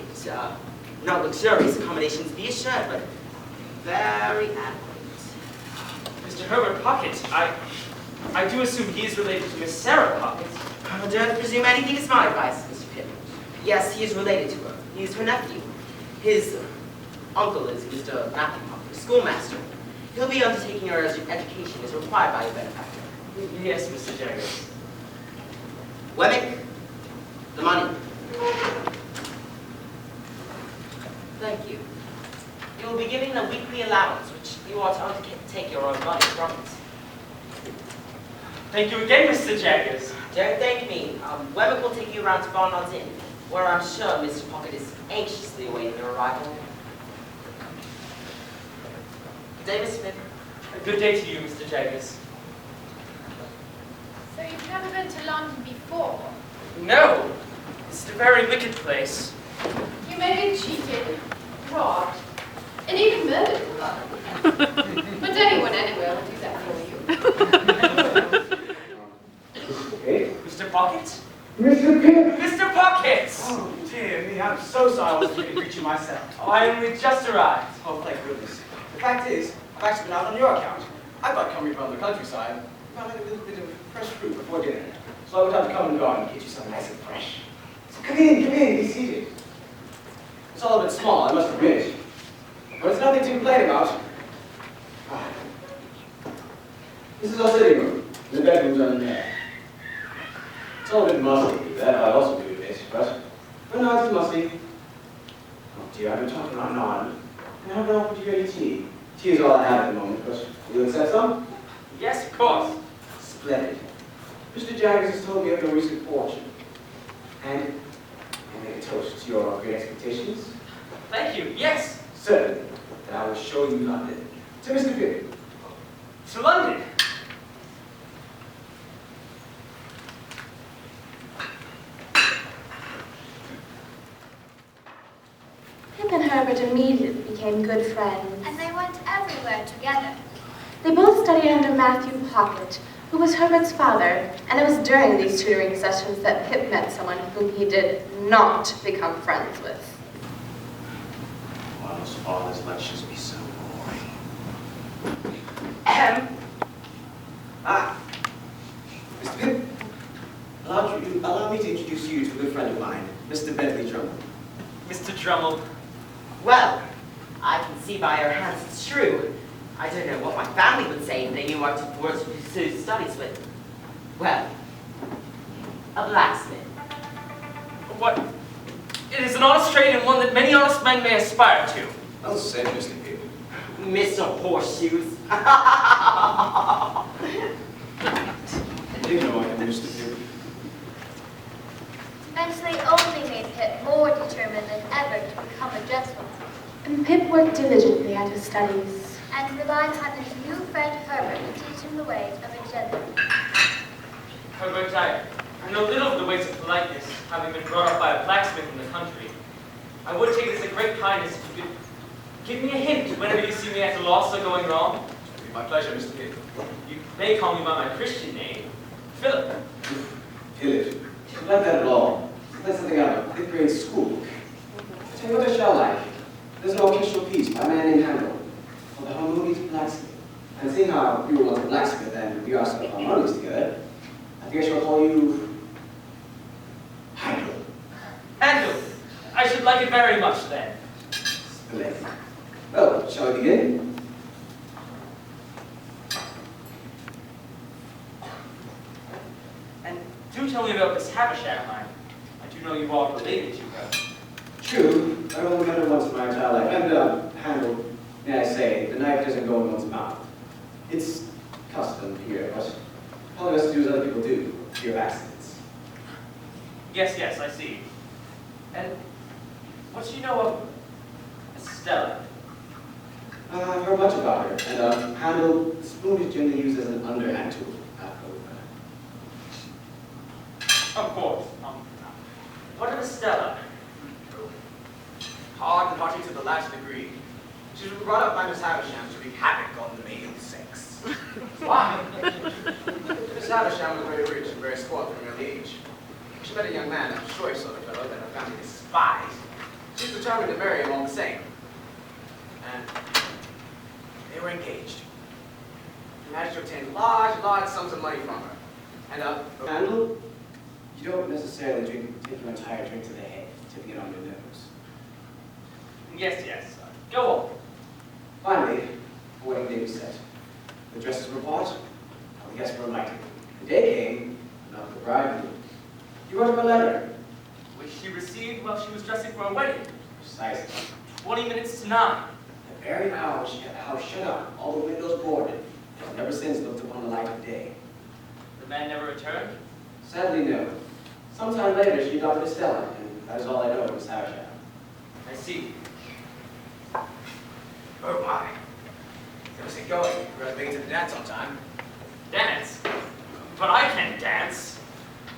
A: Not luxurious accommodations, be assured, but very adequate.
K: Mr. Herbert Pocket, I do assume he is related to Miss Sarah Pocket.
A: Don't presume anything is my advice, Mr. Pip. Yes, he is related to her. He is her nephew. His uncle is Mr. Matthew Pocket, a schoolmaster. He'll be undertaking her education as required by your benefactor.
K: Yes, Mr. Jaggers.
A: Wemmick, the money. Thank you. You will be given a weekly allowance, which you are to undertake your own money from it.
K: Thank you again, Mr. Jaggers.
A: Don't thank me. Wemmick will take you around to Barnard's Inn, where I'm sure Mr. Pocket is anxiously awaiting your arrival. Good day, Miss Smith.
K: A good day to you, Mr. Jaggers.
F: So you've never been to London before?
K: No, it's a very wicked place.
F: You may be cheated, robbed, and even murdered in London. But anyone anywhere will do that for you.
G: Hey?
K: Mr. Pocket?
G: Mr. Pip!
K: Mr. Pocket!
G: Oh, dear me, I'm so sorry I wasn't going to greet you myself.
K: Oh, I only just arrived.
G: Oh, thank goodness. The fact is, I've actually been out on your account. I thought coming from the countryside, found like a little bit of fresh fruit before dinner. So I would have to come in the garden and get you something nice and fresh. So come in, be seated. It's all a bit small, I must admit. But it's nothing to complain about. Ah. This is our sitting room. The bedroom's on there. It's all a bit musty, that I also do admit, but no, it's musty. Oh dear, I've been talking on and on. And I haven't offered you any tea. Tea is all I have at the moment, but will you accept some?
K: Yes, of course.
G: Splendid. Mr. Jaggers has told me of your recent fortune. And I make a toast to your great expectations.
K: Thank you, yes.
G: Certainly, that I will show you London. To Mr. Pip.
K: To London.
E: Pip and Herbert immediately became good friends.
H: And they went everywhere together.
E: They both studied under Matthew Pocket, who was Herbert's father, and it was during these tutoring sessions that Pip met someone whom he did not become friends with.
M: Why must father's lectures be so boring?
G: Mr. Pip, allow me to introduce you to a good friend of mine, Mr. Bentley Drummond.
K: Mr. Drummond.
A: Well, I can see by your hands it's true. I don't know what my family would say if they knew what to pursue studies with. Well, a blacksmith.
K: What? It is an honest trade and one that many honest men may aspire to.
M: Well said, Mr. Pip.
A: Mr. Horseshoes.
M: I do know I am Mr. Pip.
H: Bentley only made Pip more determined than ever to become a gentleman,
E: And Pip worked diligently at his studies.
H: and relied on his new friend Herbert to teach him the ways of a gentleman.
K: Herbert, I know little of the ways of politeness, having been brought up by a blacksmith in the country. I would take it as a great kindness if you could give me a hint whenever you see me at a loss or going wrong.
M: It'll be my pleasure, Mr. Pip.
K: You may call me by my Christian name, Philip.
G: Philip, not that at all. That's something out of a fifth grade school book. I tell you what I shall like. There's an orchestral piece by a man named Handel called The Harmonious Blacksmith. And seeing how you were once a blacksmith and we are some harmonious together, I think I shall call you Handel.
K: Handel. I should like it very much then.
G: Splendid. Well, shall we begin?
K: And do tell me about Miss Havisham. I do know you are related to her.
G: True, I've only met her once in my entire life. And, Handel, may I say, the knife doesn't go in one's mouth. It's custom here, but all of us do as other people do, fear of accidents.
K: Yes, yes, I see. And what do you know of Estella?
G: I've heard much about her, and handle the spoon is generally used as an underhand tool.
K: Of course. What of Estella?
N: Hard and haughty to the last degree. She was brought up by Miss Havisham to wreak havoc on the male sex. Why? Miss Havisham was very rich and very spoiled from an early age. She met a young man, a choice sort of fellow that her family despised. She was determined to marry him all the same. And they were engaged. He managed to obtain large sums of money from her. And
G: Handle, you don't necessarily take your entire drink to the head, tipping it on your nose.
K: Yes, yes. Go on.
G: Finally, the wedding day was set. The dresses were bought, all the guests were invited. The day came, not the bride knew. You wrote her a letter.
K: Which she received while she was dressing for a wedding.
G: Precisely.
K: 20 minutes to 9.
G: The very hour she had the house shut up, all the windows boarded, and never since looked upon the light of day.
K: The man never returned?
G: Sadly, no. Sometime later, she adopted Estella, and that is all I know of Miss Havisham.
K: I see.
N: oh my. Never see going. We're going to make it to the dance on time.
K: Dance? But I can't dance.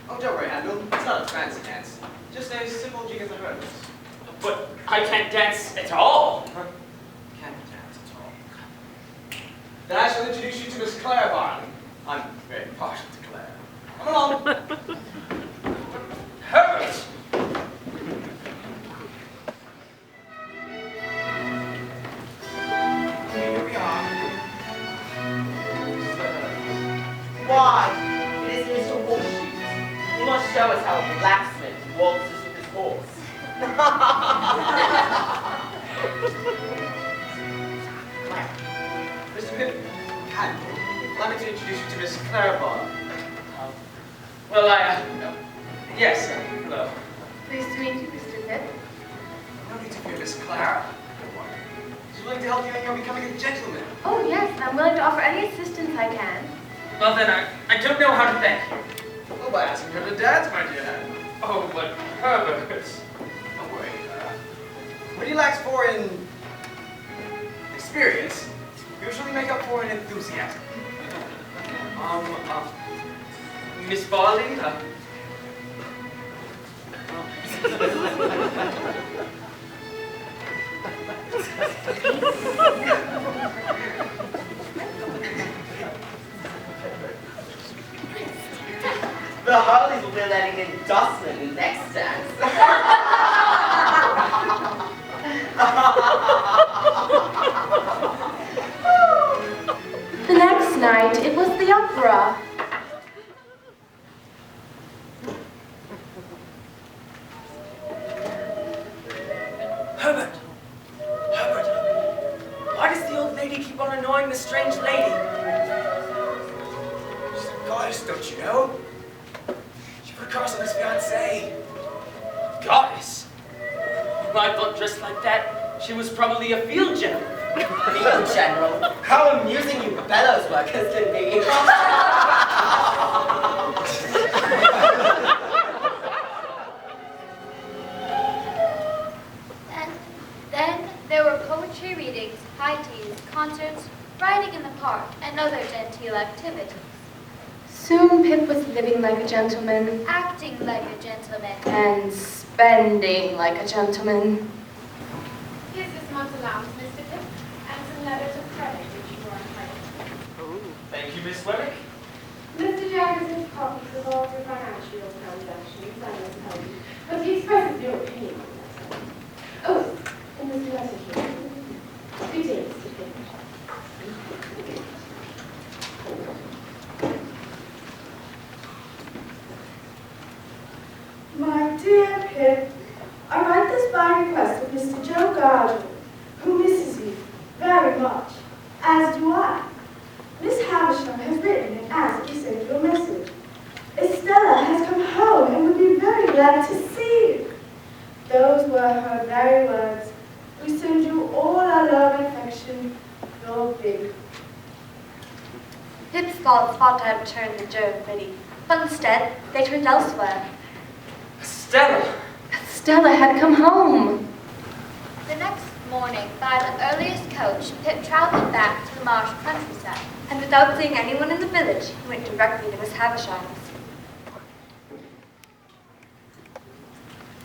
N: Oh, don't worry, Handel. It's not a fancy dance. Just a simple jig of the hurdles.
K: But I can't dance at all.
N: Can't dance at all. Then I shall introduce you to Miss Claire Barley. I'm very partial to Claire. Come along.
K: Herbert!
N: Here we are.
A: Why? It is Mr. Horseshoes. He must show us how a blacksmith waltzes with his horse.
N: Mr. Pip, Handel, allow me to introduce you to Miss Claire Barley.
K: Well, yes, hello.
E: Pleased to meet you, Mr. Pitt.
N: No need to fear Miss Clara. She's willing to help you in your becoming a gentleman.
E: Oh, yes, I'm willing to offer any assistance I can.
K: Well then, I don't know how to thank you.
N: Oh, by asking her to dance, my dear Handel.
K: Oh, but Herbert.
N: Don't worry, Clara. What he lacks for in experience, you usually make up for in enthusiasm.
K: Miss Barley?
A: The Harleys will be letting in Dustman in next dance.
C: The next night, it was the opera.
K: Herbert! Herbert! Why does the old lady keep on annoying the strange lady?
N: She's a goddess, don't you know? She put a cross on his fiancée.
K: Goddess? I thought dressed like that, she was probably a field general.
A: Field general? How amusing you bellows workers can be.
H: Then there were poetry readings, high teas, concerts, riding in the park, and other genteel activities.
C: Soon Pip was living like a gentleman
H: Acting like a gentleman.
C: and spending like a gentleman.
E: Here's this month's allowance, Mr. Pitt, and some letters of credit which you are entitled to.
K: Thank you, Miss Wemmick.
L: Mr. Jackson's copies of all your financial transactions, I must tell you, but he expresses no opinion on that. Oh, and Mr. Letter here. Good day, Mr. Pitt. My dear Pip, I write this by request of Mr. Joe Gardner, who misses you very much, as do I. Miss Havisham has written and asked to send you a message. Estella has come home and would be very glad to see you. Those were her very words. We send you all our love and affection, your big.
H: Pip's thoughts ought to have turned to Joe and Biddy, but instead they turned elsewhere.
K: Stella!
E: Stella had come home.
H: The next morning, by the earliest coach, Pip travelled back to the marsh countryside, and without seeing anyone in the village, he went directly to Miss Havisham's.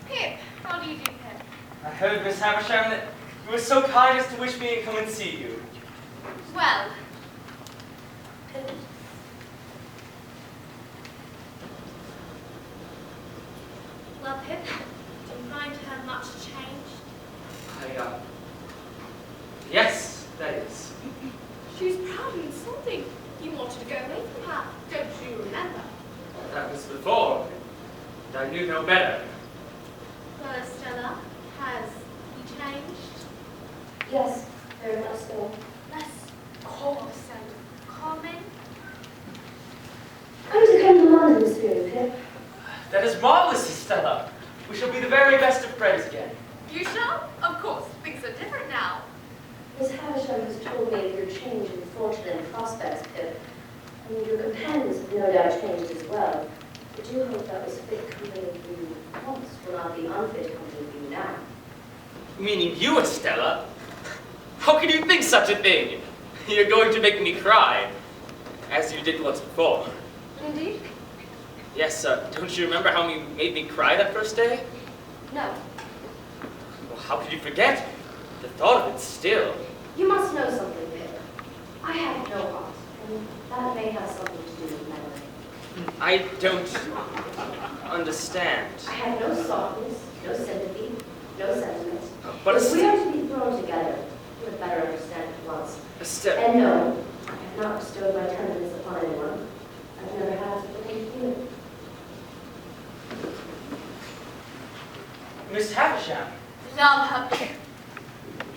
F: Pip, how do you do, Pip?
K: I heard, Miss Havisham, that you were so kind as to wish me to come and see you.
F: Well,
H: Pip.
F: well, Pip, do you find her much changed?
K: Yes, that is.
F: She's proudly insulting. You wanted to go away from her, don't you remember?
K: That was before, and I knew no better.
F: Well, Stella, has he changed?
L: Yes, very much so.
F: Less coarse and common?
L: I'm to come to London soon, Pip.
K: That is marvelous, Stella. We shall be the very best of friends again.
F: You shall? Of course, things are different now.
L: Miss Havisham has told me of your change in fortune and prospects, Pip. And your companions have no doubt changed as well. But you hope that was fit company for you once will not be unfit company for you now.
K: Meaning you, Estella? How can you think such a thing? You're going to make me cry, as you did once before.
L: Indeed?
K: Yes, don't you remember how you made me cry that first day?
L: No.
K: Well, how could you forget? The thought of it still.
L: You must know something, Pip. I have no heart, and that may have something to do with memory.
K: I don't understand.
L: I have no softness, no sympathy, no sentiment.
K: But
L: if we are to be thrown together, you would better understand at once.
K: Estella.
L: And no, I have not bestowed my tenderness upon anyone. I've never had such a thing to you.
K: Miss Havisham.
F: Love her, Pip.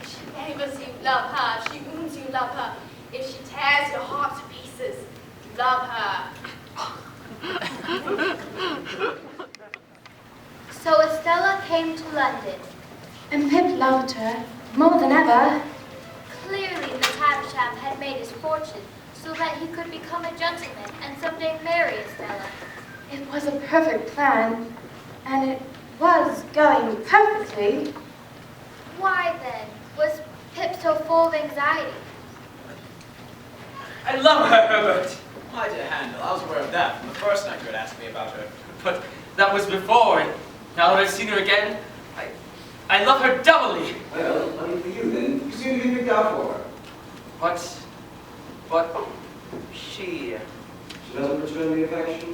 F: If she favors you, love her. If she wounds you, love her. If she tears your heart to pieces, love her.
H: So Estella came to London.
E: And Pip loved her more than ever.
H: Clearly, Miss Havisham had made his fortune so that he could become a gentleman and someday marry Estella.
E: It was a perfect plan, and it was going perfectly.
H: Why then was Pip so full of anxiety?
K: I love her, Herbert.
N: My dear Handel, I was aware of that from the first night you had asked me about her.
K: But that was before, and now that I've seen her again, I love her doubly.
G: Well, lucky for you then. You seem to be picked out for her.
K: But she
G: doesn't return the affection?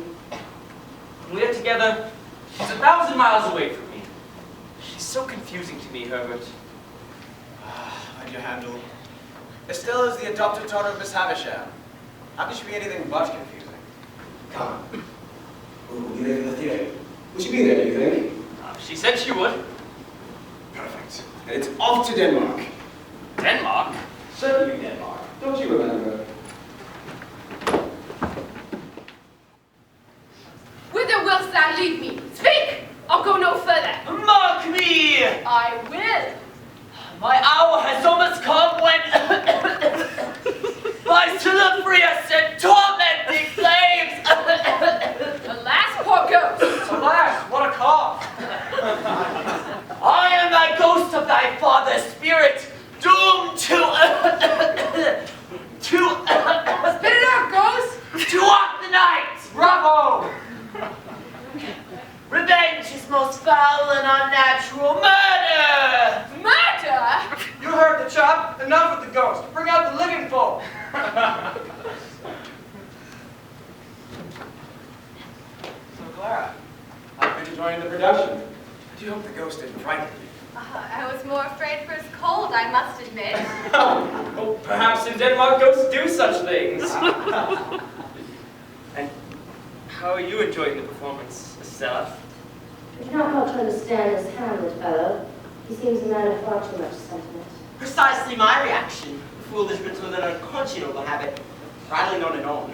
K: When we're together, she's 1,000 miles away from me. She's so confusing to me, Herbert.
N: My dear Handel, Estella is the adopted daughter of Miss Havisham. How can she be anything but confusing?
G: Come. We'll be there for the theater. Will she be there, do you think?
K: She said she would.
G: Perfect. And it's off to Denmark.
K: Denmark?
G: Certainly Denmark. Don't you remember?
F: Whither wilt thou lead me? Speak! I'll go no further.
D: Mark me!
F: I will.
D: My hour has almost come when my Celebrious and tormenting flames.
F: Alas, poor ghost.
K: Alas, what a cough!
D: I am thy ghost of thy father's spirit, doomed to
F: Spit it out, ghost.
D: to walk the night.
K: Bravo!
D: Revenge is most foul and unnatural murder.
F: Murder?
K: You heard the chop. Enough with the ghost. Bring out the living folk.
N: So, Clara, I've been enjoying the production. I do hope the ghost didn't frighten you.
E: I was more afraid for his cold, I must admit.
K: Oh, perhaps in Denmark ghosts do such things. And how are you enjoying the performance, Estella?
L: I cannot help to understand this Hamlet fellow. He seems a man of far too much sentiment.
A: Precisely my reaction. Foolishness with an unconscionable habit, rattling on and on.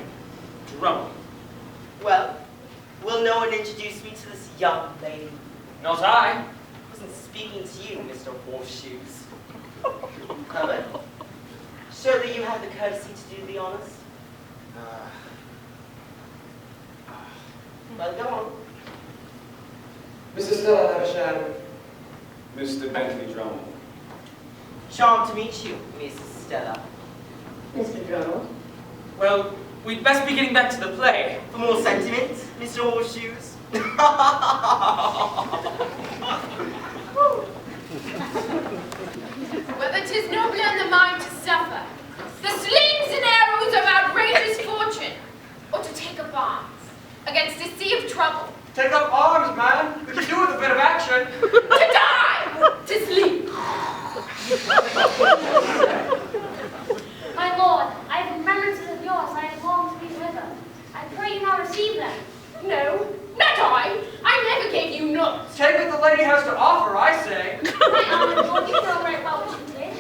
K: Drum.
A: Well, will no one introduce me to this young lady?
K: Not I.
A: I wasn't speaking to you, Mr. Horseshoes. Herbert, surely you have the courtesy to do the honors? Well, go on.
G: Mrs. Stella Havisham, Mr. Bentley Drummond.
A: Charmed to meet you, Mrs. Stella.
O: Mr. Drummond.
K: Well, we'd best be getting back to the play.
A: For more sentiment, Mr. Horseshoes.
F: Whether 'tis nobler in the mind to suffer the slings and arrows of outrageous fortune, or to take up arms against a sea of trouble.
K: Take up arms, man. We could do with a bit of action.
F: To die! To sleep!
O: My lord, I have remembrances of yours I have longed to be with us. I pray you now receive them.
F: No, not I! I never gave you none!
K: Take what the lady has to offer, I say.
O: My honored lord, you know very well what you did.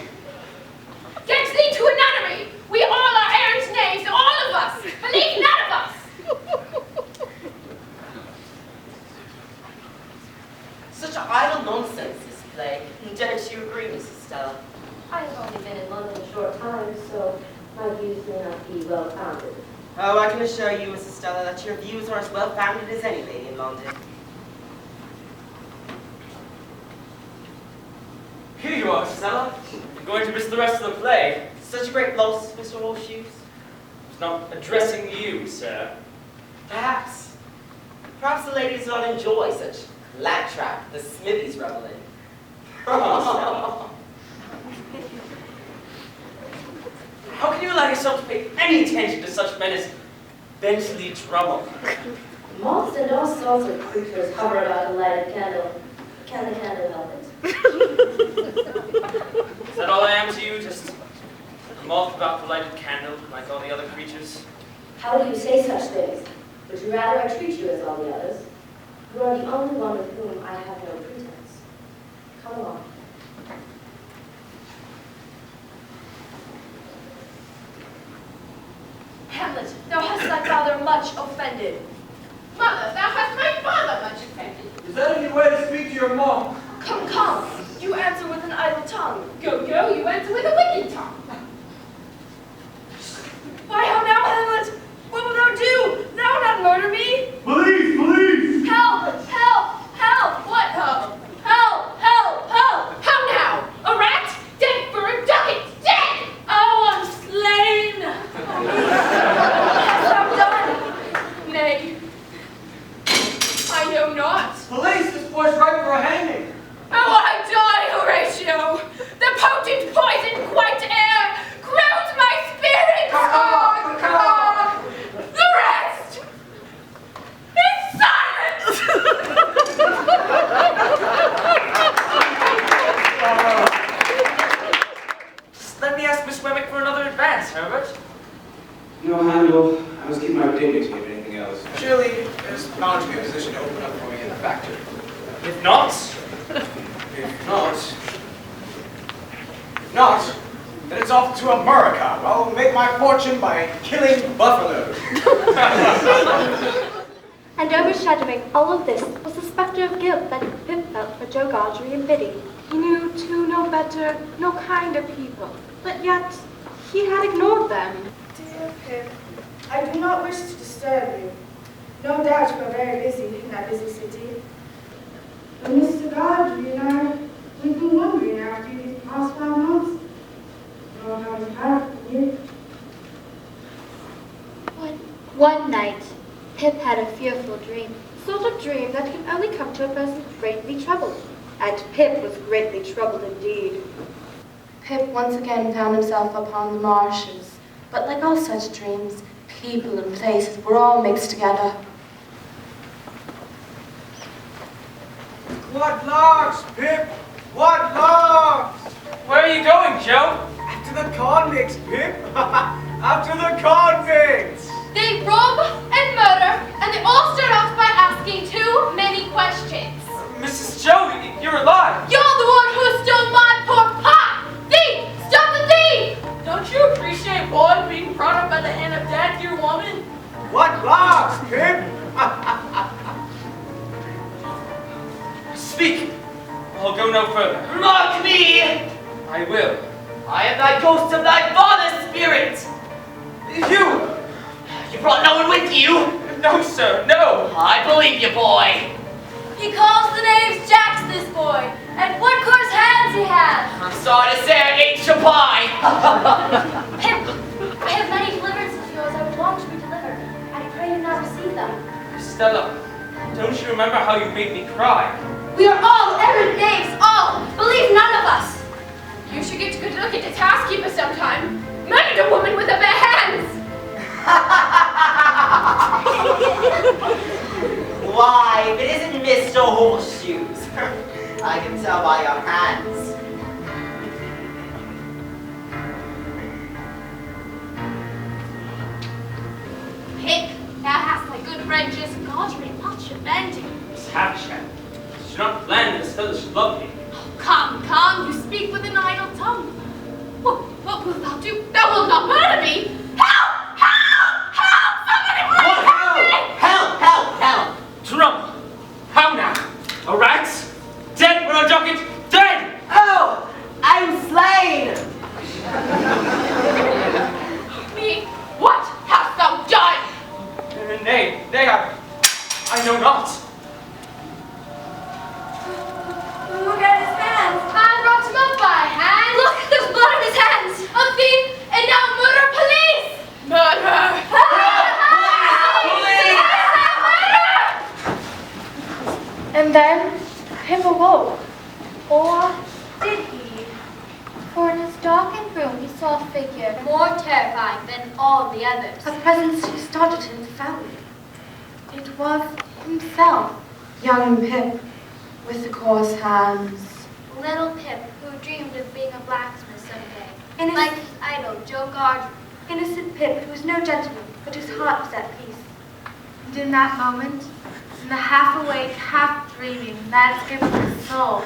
F: Get thee to a nunnery! We all are errant knaves, all of us! Believe none of us!
A: Such idle nonsense, this play. Don't you agree, Mrs. Stella?
O: I have only been in London a short time, so my views may not be well founded.
A: Oh, I can assure you, Mrs. Stella, that your views are as well-founded as any lady in London.
K: Here you are, Stella. You're going to miss the rest of the play.
A: Such a great loss, Mr. Horseshoes.
K: It's not addressing you, sir.
A: Perhaps. Perhaps the ladies will not enjoy such claptrap the smithies revel in.
K: How can you allow yourself to pay any attention to such men as Bentley Drummond?
O: Moths and all sorts of creatures hover about a lighted candle. Can the candle help it?
K: Is that all I am to you? Just a moth about the lighted candle, like all the other creatures?
O: How do you say such things? Would you rather I treat you as all the others? You are the only one with whom I have no pretense. Come along.
E: Hamlet, thou hast thy father much offended.
F: Mother, thou hast my father much offended.
K: Is that any way to speak to your mom?
E: Come, come, you answer with an idle tongue.
F: Go, go, you answer with a wicked tongue.
E: Why, how now, Hamlet? What wilt thou do? Thou wilt not murder me?
M: Police! Police!
E: Help! Help! Help!
F: What help? Help! Help! Help! How now? A rat? Dead for a ducat! Dead!
E: Oh, I'm slain! What hast thou done?
F: Nay, I know not.
K: Police! This boy's ripe for a hanging!
F: Oh, I die, Horatio! The potent poison quite air grounds my spirit! The rest is silence!
K: Let me ask Miss Wemmick for another advance, Herbert.
G: No, Handel. I was keeping my dignity, if anything else.
N: Surely, there's bound to be a position to open up for me in the factory.
K: If not,
N: If not, then it's off to America. I'll make my fortune by killing buffalo.
C: And overshadowing all of this was the specter of guilt that Pip felt for Joe Gaudry and Biddy. He knew, too, no better, no kinder people, but yet he had ignored them.
L: Dear Pip, I do not wish to disturb you. No doubt you are very busy in that busy city. But Mr. Gaudry and I, we've been wondering after you these past 5 months. Know how to have you.
C: One night, Pip had a fearful dream, the sort of dream that can only come to a person greatly troubled. And Pip was greatly troubled indeed.
L: Pip once again found himself upon the marshes, but like all such dreams, people and places were all mixed together.
N: What logs, Pip? What logs?
K: where are you going, Joe?
N: After the convicts, Pip. After the convicts.
F: They rob and murder, and they all start off by asking too many questions.
K: Mrs. Joe, you're alive.
F: You're the one who stole my pork pie! Thief! Stop the thief!
J: Don't you appreciate boy being brought up by the hand of that dear woman?
N: What logs, Pip?
K: Speak. I'll go no further.
D: Mark me!
K: I will.
D: I am thy ghost of thy father's spirit!
K: You!
D: You brought no one with you?
K: No, sir, no.
D: I believe you, boy.
F: He calls the names Jacks, this boy, and what coarse hands he has.
D: I'm sorry to say I ate your pie.
H: Pip, I have many deliverances of yours I would want to be delivered. I pray you not receive them.
K: Stella, don't you remember how you made me cry?
F: We are all errant knaves, all. Believe none of us. You should get to good look at his housekeeper sometime. Married a woman with a bare hands.
A: Why, if it isn't Mr. Horseshoes. I can tell by your hands.
F: Pip, thou hast thy good friend just Godfrey much offending.
K: Miss Havisham, you do not plan that Stella should love me.
F: Come, come, you speak with an idle tongue. What wilt thou do? Thou wilt not murder me! Help! Help! Help! Somebody
K: What?
F: murder me!
A: Help! Help! Help!
K: Trump! How now? A rat? Dead for a docket? Dead!
A: Oh! I'm slain!
F: Me? What hast thou done?
K: Nay, I know not.
F: Look at his hands. I brought him up by hand. Look, there's blood on his hands. A thief and now murder police. Murder.
E: And then Pip awoke. Or did he?
H: For in his darkened room he saw a figure more terrifying than all the others.
E: A presence who startled him profoundly. It was himself, young Pip, with the coarse hands.
H: Little Pip, who dreamed of being a blacksmith someday,
E: Innocent-
H: like his idol, Joe Gardner.
E: Innocent Pip, who was no gentleman, but whose heart was at peace. And in that moment, in the half-awake, half-dreaming landscape of his soul,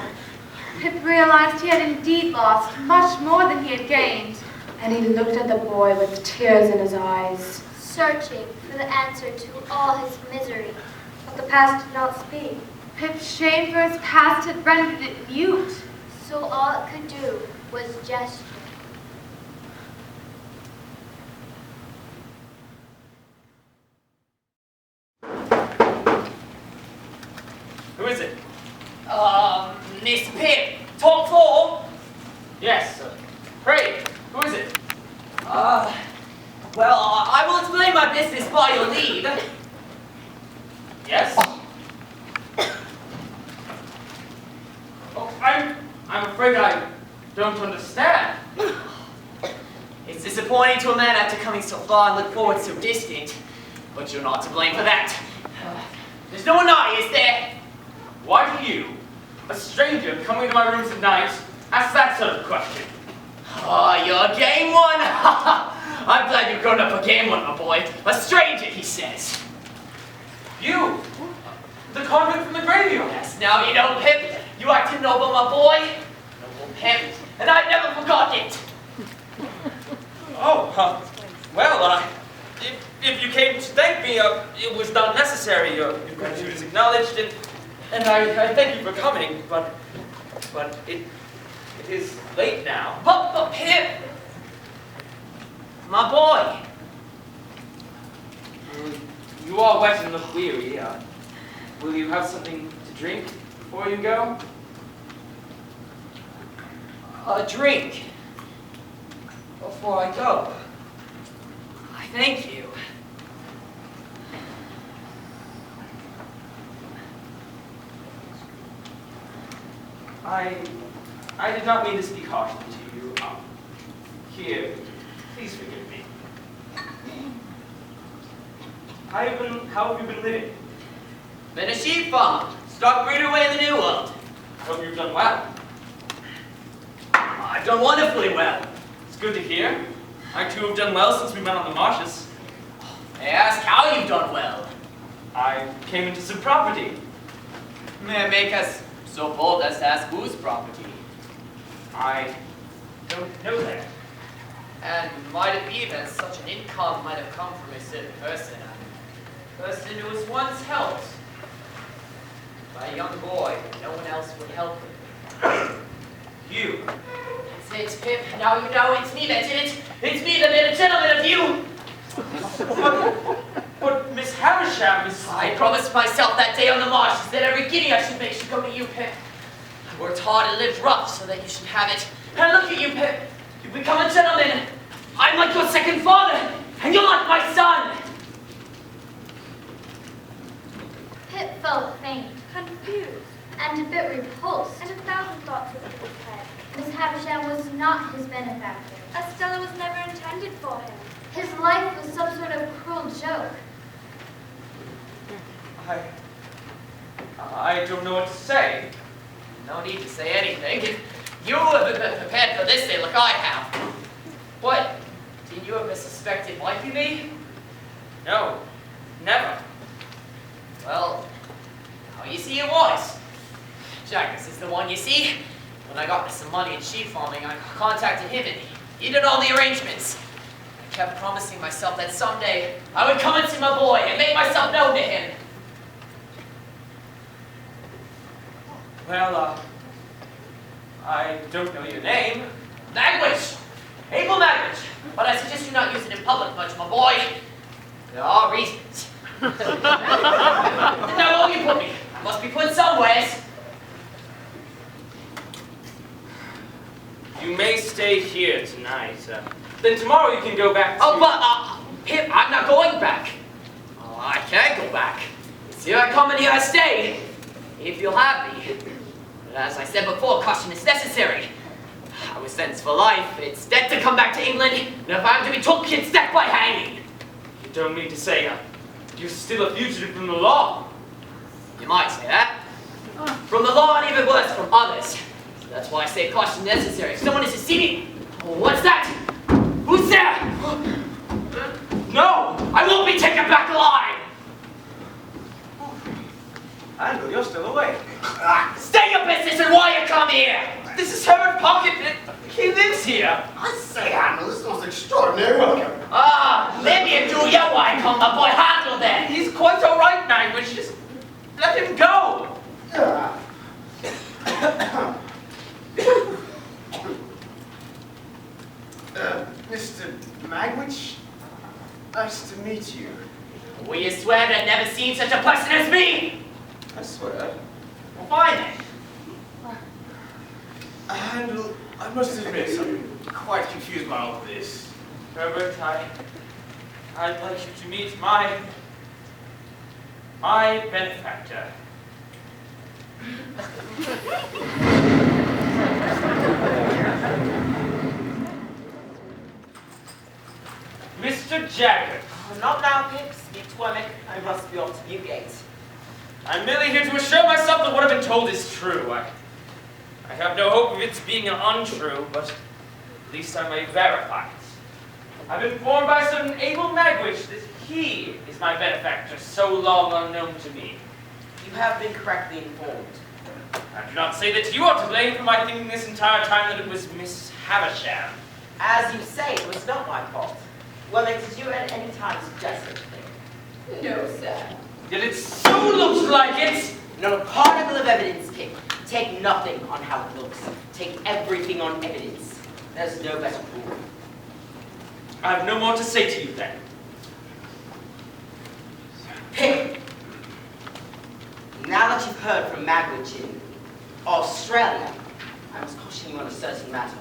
E: Pip realized he had indeed lost much more than he had gained. And he looked at the boy with tears in his eyes.
H: Searching for the answer to all his misery.
E: But the past did not speak. Pip's shame for his past had rendered it mute.
H: So all it could do was gesture.
K: Who is it?
D: Mr. Pip, top floor.
K: Yes, sir. Pray, who is it?
D: Well, I will explain my business by your leave.
K: Yes? Oh, I'm afraid I don't understand.
D: It's disappointing to a man after coming so far and look forward so distant, but you're not to blame for that. There's no one naughty, is there?
K: Why do you, a stranger coming to my rooms at night, ask that sort of question?
D: Oh, you're a game one! I'm glad you've grown up a game one, my boy. A stranger, he says.
K: You, the convict from the graveyard.
D: Yes, now you know, Pip. You acted noble, my boy. Noble Pip, and I've never forgotten it.
K: Oh, well, if you came to thank me, it was not necessary. Your gratitude is acknowledged, and I thank you for coming, but it is late now.
D: But Pip, my boy.
K: You are wet and look weary. Will you have something to drink before you go?
D: A drink before I go. I thank you.
K: I did not mean to speak harshly to you. Here, please forgive me. How have you been living?
D: Been a sheep farmer, stock breeder away in the New World.
K: Hope you've done well.
D: I've done wonderfully well.
K: It's good to hear. I too have done well since we met on the marshes.
D: May I ask how you've done well?
K: I came into some property.
D: May I make us so bold as to ask whose property?
K: I don't know that.
D: And might it be that such an income might have come from a certain person? A person who was once helped by a young boy when no one else would help him.
K: You.
D: It's Pip, now you know it's me that did it. It's me that made a gentleman of you.
K: Havisham is...
D: I promised myself that day on the marshes that every guinea I should make should go to you, Pip. I worked hard and lived rough so that you should have it. And look at you, Pip. You've become a gentleman. I'm like your second father, and you're like my son.
H: Pip felt faint, confused, and a bit repulsed, and 1,000 thoughts went through his head. Miss Havisham was not his benefactor.
C: Estella was never intended for him.
H: His life was some sort of cruel joke.
K: I don't know what to say.
D: No need to say anything. If you have been prepared for this day like I have. What? Did you ever suspect it might be me?
K: No, never.
D: Well, now you see it was. Jackers is the one you see. When I got some money in sheep farming, I contacted him and he did all the arrangements. I kept promising myself that someday I would come and see my boy and make myself known to him.
K: Well, I don't know your name.
D: Language! Able language! But I suggest you not use it in public much, my boy. There are reasons. Now, where will you put me? I must be put somewheres.
K: You may stay here tonight. Then tomorrow you can go back to...
D: Oh, but, Pip, I'm not going back. Oh, I can't go back. It's here I come and here I stay. If you'll have me. But as I said before, caution is necessary. I was sentenced for life. It's dead to come back to England. And if I'm to be took, it's death by hanging.
K: You don't mean to say you're still a fugitive from the law.
D: You might say that. From the law and even worse, from others. So that's why I say caution necessary. If someone is to see me, oh, what's that? Who's there? No, I won't be taken back alive.
G: Andrew, you're still awake.
D: Stay your business and why you come here.
K: This is Herbert Pocket. He lives here.
M: I say, Handel, this is the most extraordinary welcome.
D: Maybe you do your why come my boy Handel then.
K: He's quite all right now. Just let him go.
M: Yeah. Mr. Magwitch, nice to meet you.
D: Will you swear that I've never seen such a person as me?
G: I swear.
D: Well, fine then.
G: Handel, I must admit, I'm quite confused by all of this.
K: Herbert, I'd like you to meet my benefactor. Mr. Jagger.
A: Not now, Pip. Speak to Emic. I must be off to Newgate.
K: I'm merely here to assure myself that what I've been told is true. I have no hope of its being untrue, but at least I may verify it. I've been informed by certain able Magwitch that he is my benefactor, so long unknown to me.
A: You have been correctly informed.
K: I do not say that you are to blame for my thinking this entire time that it was Miss Havisham.
A: As you say, it was not my fault. Well, did you at any time suggest such a thing?
J: No, sir.
K: Yet it so looks like it!
A: Not a particle of evidence, Pip. Take nothing on how it looks. Take everything on evidence. There's no better proof.
K: I have no more to say to you then.
A: Pip! Now that you've heard from Magwitch in Australia, I must caution you on a certain matter.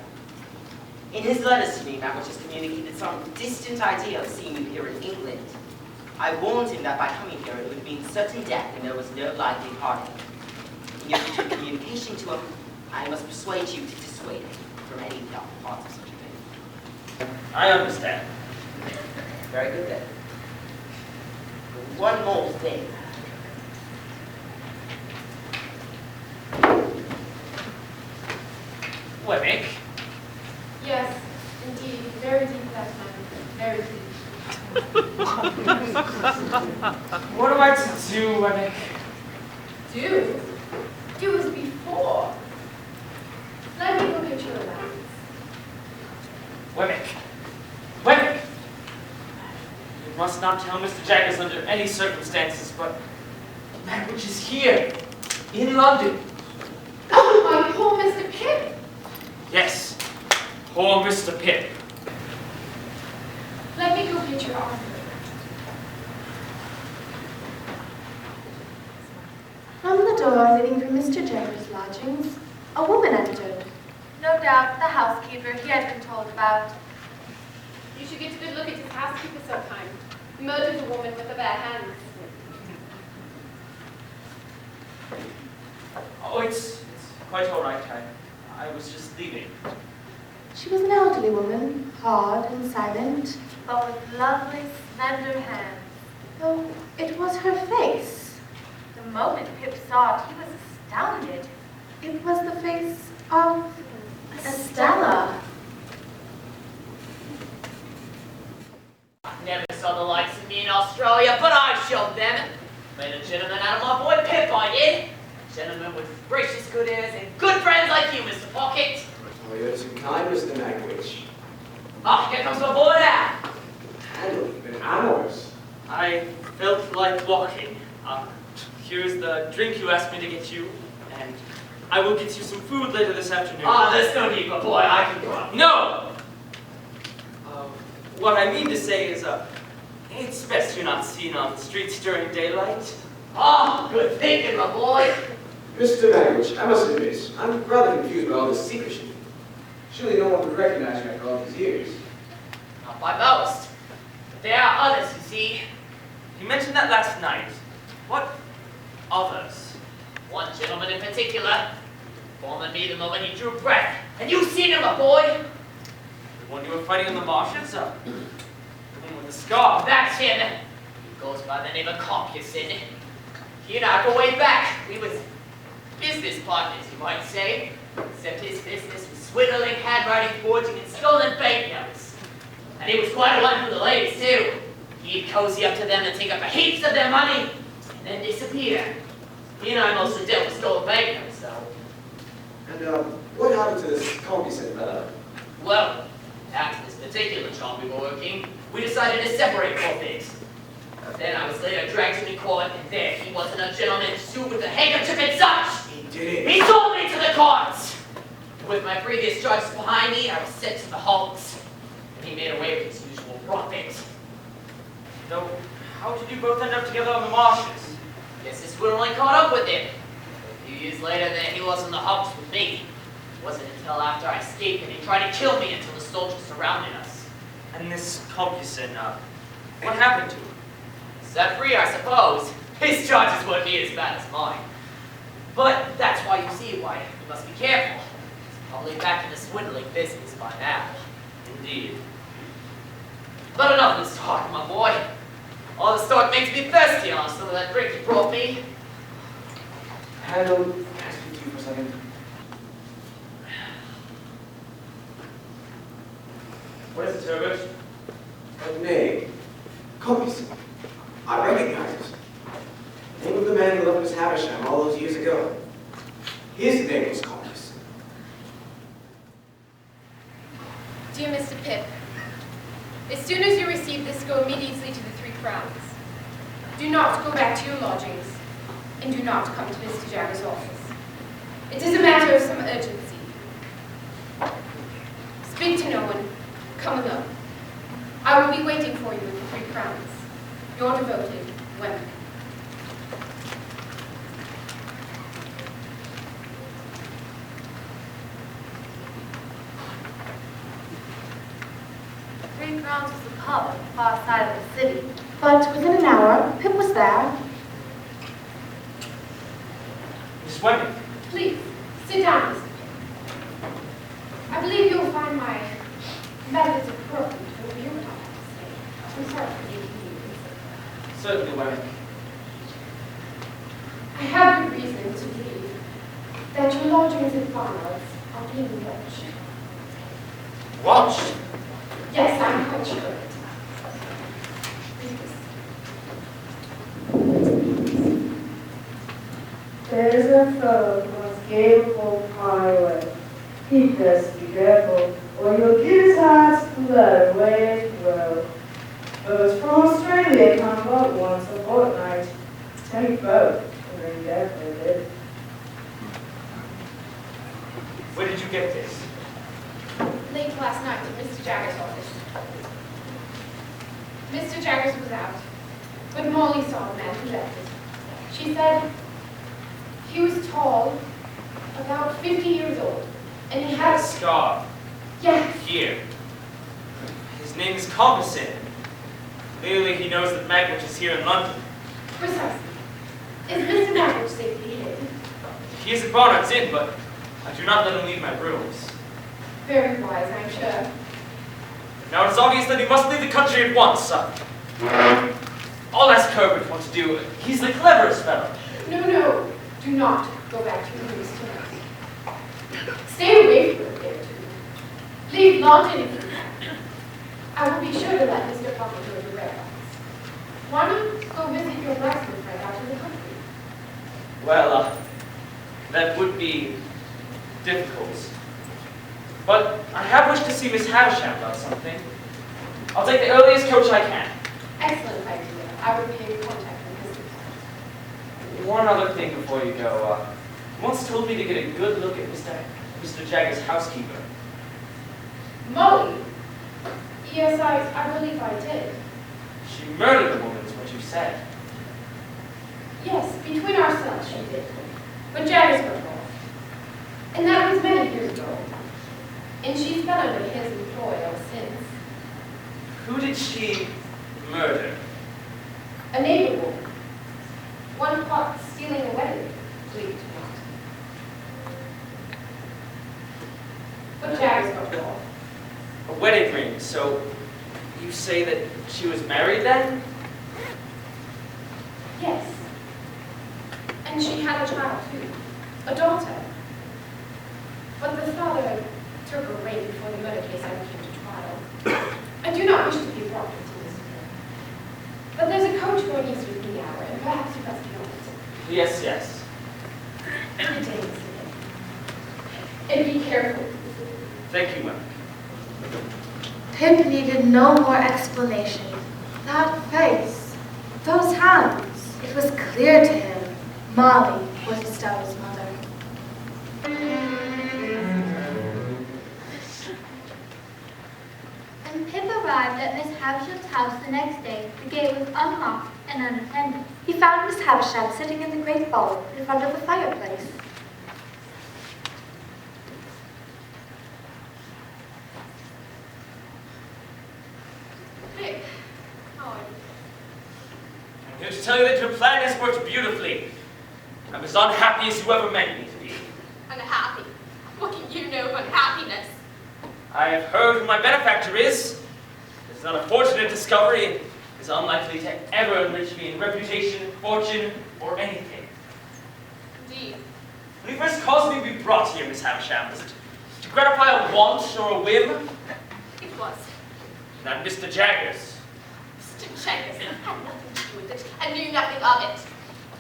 A: In his letters to me, Magwitch has communicated some distant idea of seeing you here in England. I warned him that by coming here it would mean certain death and there was no likely parting. In your future communication to him, I must persuade you to dissuade him from any thoughts of such a thing.
K: I understand.
A: Very good then. One more thing.
K: Wemmick.
F: Yes, indeed. Very deep that time. Very deep.
K: What am I to do, Wemmick?
F: Do? Do as before. Let me look at your allowance.
K: Wemmick. Wemmick! You must not tell Mr. Jaggers under any circumstances, but Magwitch is here, in London.
F: Oh, my poor Mr. Pip.
K: Yes, poor Mr. Pip.
F: Let me go get your arm.
L: door leading from Mr. Jaggers' lodgings, a woman entered.
E: No doubt the housekeeper he had been told about.
F: You should get a good look at his housekeeper sometime. He murders a woman with her bare hands.
K: Oh, it's quite all right. I was just leaving.
L: She was an elderly woman, hard and silent.
E: But with lovely, slender hands.
L: Though it was her face.
E: The moment Pip saw it, he was astounded.
L: It was the face of Estella.
D: Never saw the likes of me in Australia, but I showed them. Made a gentleman out of my boy Pip, I did. A gentleman with gracious good ears and good friends like you, Mr. Pocket.
G: Oh, you're too kind, Mr. Magwitch.
D: Ah, here comes my boy now.
G: Handle, you've been hours.
K: I felt like walking. Here's the drink you asked me to get you, and I will get you some food later this afternoon.
D: Ah, there's no need, my boy. I can go.
K: No! What I mean to say is, it's best you're not seen on the streets during daylight.
D: Ah, good thinking, my boy.
G: Mr. Magwitch, I must admit, I'm rather confused by all this secrecy. Surely no one would recognize you after all these years.
D: Not by most. But there are others, you see.
K: You mentioned that last night. What others?
D: One gentleman in particular. Informed me the moment he drew breath. And you've seen him, my boy.
K: The one you were fighting in the marshes? The one with the scar.
D: That's him. He goes by the name of Compuson. He and I go way back. We was business partners, you might say. Except his business was swindling, handwriting, forging, and stolen banknotes. And he was quite a one for the ladies, too. He'd cozy up to them and take up a heaps of their money, and then disappear. He and I mostly dealt with stolen banknotes, though.
G: And, what happened to this Compuson fellow?
D: Well, after this particular job we were working, we decided to separate for things. Then I was later dragged into court, and there he wasn't a gentleman sued with a handkerchief and such!
G: He did it!
D: He sold me to the courts! With my previous charges behind me, I was sent to the hulks, and he made away with his usual profit.
K: So, how did you both end up together on the marshes?
D: Guess his swindling caught up with him. A few years later, then he was in the hulks with me. It wasn't until after I escaped and he tried to kill me until the soldiers surrounded us.
K: And this Compuson, what happened to him?
D: Set free, I suppose. His charges wouldn't be as bad as mine. But that's why you see why you must be careful. He's probably back in the swindling business by now.
K: Indeed.
D: But enough of this talk, my boy. All this talk makes me thirsty on some of that drink you brought me.
G: Handle, can I speak to you for a second?
K: What is it, Turbot?
G: A name. Compuson. I recognize it. The name of the man who left Miss Havisham all those years ago. His name was Compuson.
F: Dear Mr. Pip, as soon as you receive this, go immediately to the 3 Crowns. Do not go back to your lodgings, and do not come to Mr. Jagger's office. It is a matter of some urgency. Speak to no one. Come alone. I will be waiting for you with the 3 Crowns. Your devoted, Wemmick.
E: Three Crowns was a pub on the far side of the city.
L: But within an hour, Pip was there.
K: Miss Wemmick.
F: Please, sit down, Mr. Pip. I believe you'll find my methods appropriate for what you would have to say. I'm sorry for the inconvenience.
K: Certainly, Wemmick.
F: I have good reason to believe that your lodgings and farmhouse are being watched.
K: Watched?
F: Yes, I'm quite sure of it.
P: There's a fellow must game Hope Highway. He best be careful, or you'll get his eyes led away as well. Boats from Australia come about once a fortnight. 10 boat, and they definitely did.
K: Where did you get this?
F: Late last night at Mr. Jagger's office. Mr. Jaggers was out, but Molly saw the man who left it. She said He was tall, about 50 years old, and he had
K: a scar.
F: Yes.
K: Here. His name is Compassin. Clearly he knows that Magwitch is here in London.
F: Precisely. Is Mr. Magwitch safely hidden?
K: He is at Barnard's Inn, but I do not let him leave my rooms.
F: Very wise, I'm sure.
K: Now it is obvious that he must leave the country at once. I'll ask Herbert what to do. He's the cleverest fellow.
F: No, do not go back to your rooms tonight. Stay away for a day or two. Leave London if you can. I will be sure to let Mr. Papa know your whereabouts. Why not go visit your blacksmith right out in the country?
K: Well, that would be difficult. But I have wished to see Miss Havisham about something. I'll take the earliest coach I can.
F: Excellent idea. I will pay contact with Mr.
K: One other thing before you go. You once told me to get a good look at Mr. Jagger's housekeeper.
F: Molly? Yes, I believe I did.
K: She murdered the woman, is what you said.
F: Yes, between ourselves she did. When Jaggers went off. And that was many years ago. And she's been under his employ ever since.
K: Who did she murder?
F: A neighbor woman. One caught stealing a wedding, believe it or not. But Jaggers got off.
K: A wedding ring, so you say that she was married then?
F: Yes. And she had a child too. A daughter. But the father took her away before the murder case ever came to trial. I do not wish to be abrupt with this affair. But there's a coach going east with the hour, and perhaps you must be on it.
K: Yes.
F: Good day, Mr. Day. And be careful.
K: Thank you, ma'am.
E: Pip needed no more explanation. That face, those hands, it was clear to him Molly was Estelle's mother.
H: When Pip arrived at Miss Havisham's house the next day, the gate was unlocked and unattended.
E: He found Miss Havisham sitting in the great ballroom in front of the fireplace.
F: Pip, how are you?
K: I'm here to tell you that your plan has worked beautifully. I'm as unhappy as you ever meant me to be.
F: Unhappy? What can you know of unhappiness?
K: I have heard who my benefactor is. It's not a fortunate discovery. It is unlikely to ever enrich me in reputation, fortune, or anything.
F: Indeed.
K: When he first caused me to be brought here, Miss Havisham, was it to gratify a want or a whim?
F: It was.
K: Not Mr. Jaggers.
F: Mr. Jaggers had nothing to do with it and knew nothing of it.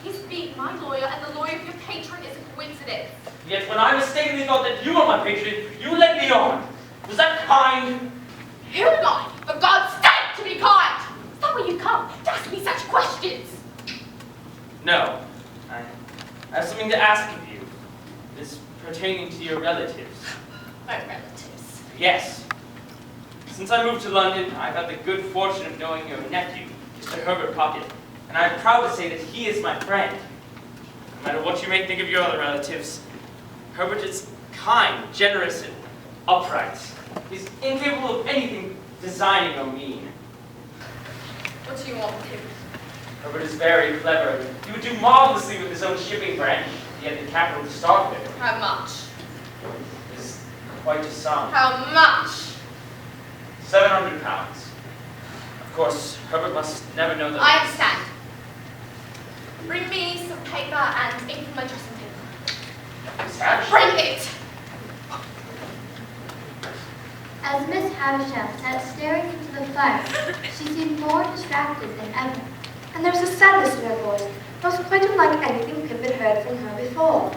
F: His being my lawyer and the lawyer of your patron is a coincidence.
K: Yet when I mistakenly thought that you were my patron, you led me on. Was that kind?
F: Who am I, for God's sake, to be kind? Is that why you come, to ask me such questions?
K: No. I have something to ask of you. It is pertaining to your relatives.
F: My relatives.
K: Yes. Since I moved to London, I've had the good fortune of knowing your nephew, Mr. Herbert Pocket, and I'm proud to say that he is my friend. No matter what you may think of your other relatives, Herbert is kind, generous, and upright. He's incapable of anything designing or mean.
F: What do you want with him?
K: Herbert is very clever. He would do marvelously with his own shipping branch if he had the capital to start with.
F: How much?
K: It is quite a sum.
F: How much?
K: £700. Of course, Herbert must never know that.
F: I understand. Bring me some paper and ink from my dressing table.
K: Miss Havisham.
F: Bring it!
H: As Miss Havisham sat staring into the fire, she seemed more distracted than ever.
E: And there was a sadness in her voice that was quite unlike anything Pip had heard from her before.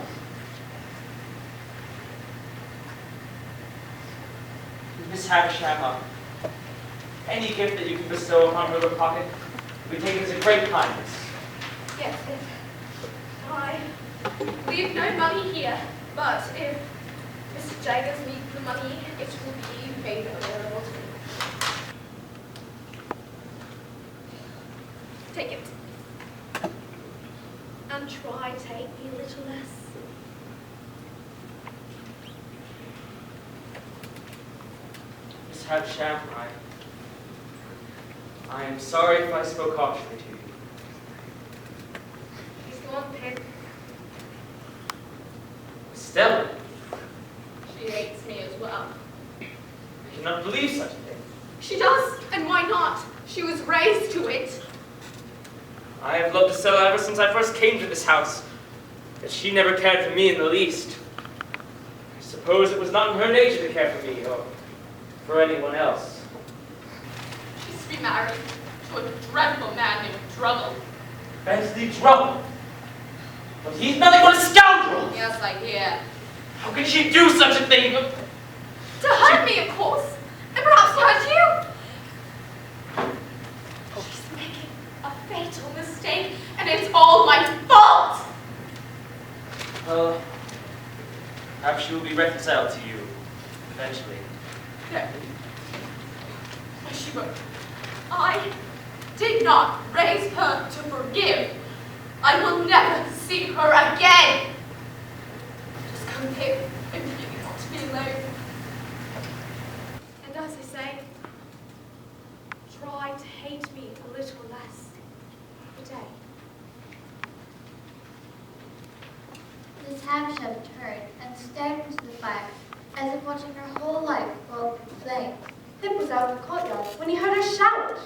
K: Miss Havisham, any gift that you can bestow upon Herbert Pocket we take as a great kindness.
F: Yes, I leave no money here, but if Mr. Jaggers needs the money, it will be made available to me. Take it. and try to hate me a little less.
K: Miss Havisham, I am sorry if I spoke harshly to you.
F: She's the one, Pip.
K: Stella,
F: She hates me as well.
K: I cannot believe such a thing.
F: She does, and why not? She was raised to it.
K: I have loved Stella ever since I first came to this house, but she never cared for me in the least. I suppose it was not in her nature to care for me, or for anyone else.
F: She's to be married to a dreadful man named Drubble.
K: Bensley Drubble? But he's nothing but a scoundrel!
F: Yes, I hear.
K: How can she do such a thing?
F: To hurt me, of course, and perhaps to hurt you. She's making a fatal mistake, and it's all my fault.
K: Well, perhaps she will be reconciled to you, eventually.
F: No. She won't. I did not raise her to forgive. I will never see her again. Just come here. I really want to be alone. And as I say, try to hate me a little less every day.
H: Miss Havisham turned and stared into the fire, as if watching her whole life go up in flames.
E: Pip was out in the courtyard when he heard her shout.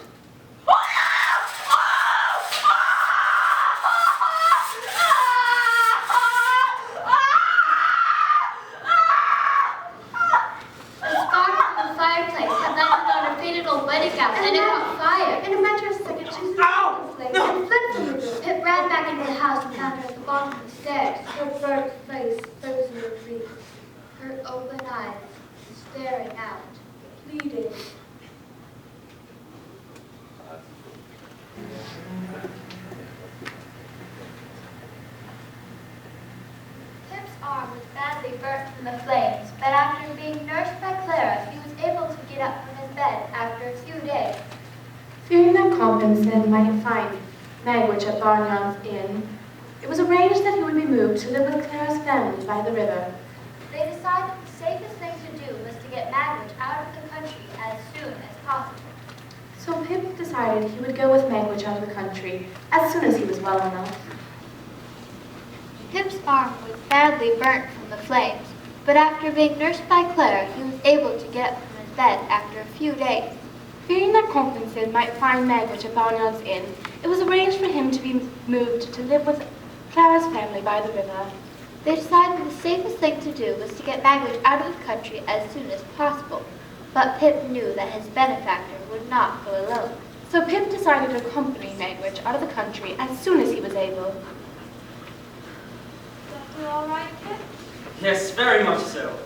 H: The sparks from the fireplace had landed on her faded old wedding gown, and it caught fire.
E: In a matter of seconds, she was in flames and fled from the room.
H: Pip ran back into the house and found her at the bottom of the stairs, her burnt face frozen in freeze, her open eyes staring out, pleading. Pip's arm was badly burnt from the flames, but after being nursed by Clara, he was able to get up from his bed after a few days.
E: Fearing that Compton might find Magwitch at Barnyard's Inn, it was arranged that he would be moved to live with Clara's family by the river.
H: They decided the safest thing to do was to get Magwitch out of the country as soon as possible.
E: So Pip decided he would go with Magwitch out of the country as soon as he was well enough.
H: Pip's arm was badly burnt from the flames, but after being nursed by Clara, he was able to get up from his bed after a few days.
E: Fearing that Compton might find Magwitch at Barnyard's Inn, it was arranged for him to be moved to live with Clara's family by the river.
H: They decided the safest thing to do was to get Magwitch out of the country as soon as possible, but Pip knew that his benefactor would not go alone.
E: So Pip decided to accompany Magwitch out of the country as soon as he was able.
F: You all right, Pip?
K: Yes, very much so.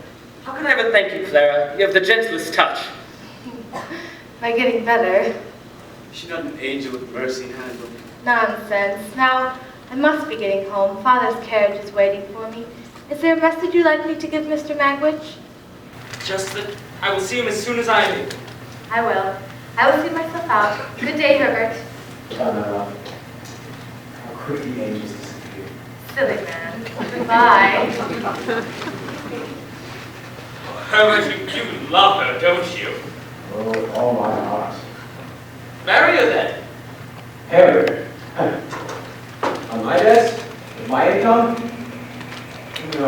K: How can I ever thank you, Clara? You have the gentlest touch.
E: By getting better.
N: She's not an angel with mercy and handle.
E: Nonsense. Now, I must be getting home. Father's carriage is waiting for me. Is there a message you'd like me to give Mr. Magwitch?
K: Just that I will see him as soon as I am able.
E: I will. I will see myself out. Good day, Herbert.
G: How quickly angels disappear.
E: Silly man. Goodbye.
K: Herbert, you love her, don't you?
G: Oh, all my heart.
K: Marry her then.
G: Harry. On my desk? With my income? No,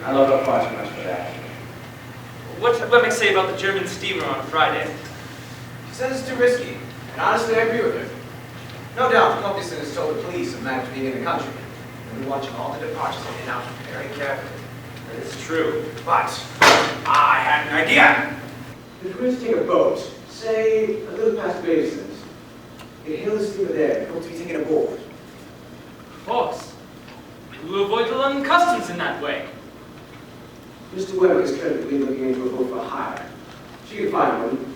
G: I love her far too much for that.
K: What did Wemmick say about the German steamer on Friday?
N: She says it's too risky, and honestly I agree with her. No doubt Compton has told the police of Max being in the country, and we're watching all the departures in and out very carefully.
K: That is true.
N: But I had an idea.
G: If we were to take a boat, say a little past Gravesend, you can hail the steamer there and hope to be taken aboard.
K: Of course. We'll avoid the London customs in that way.
G: Mr. Webber is currently looking into a boat for hire. She can find one.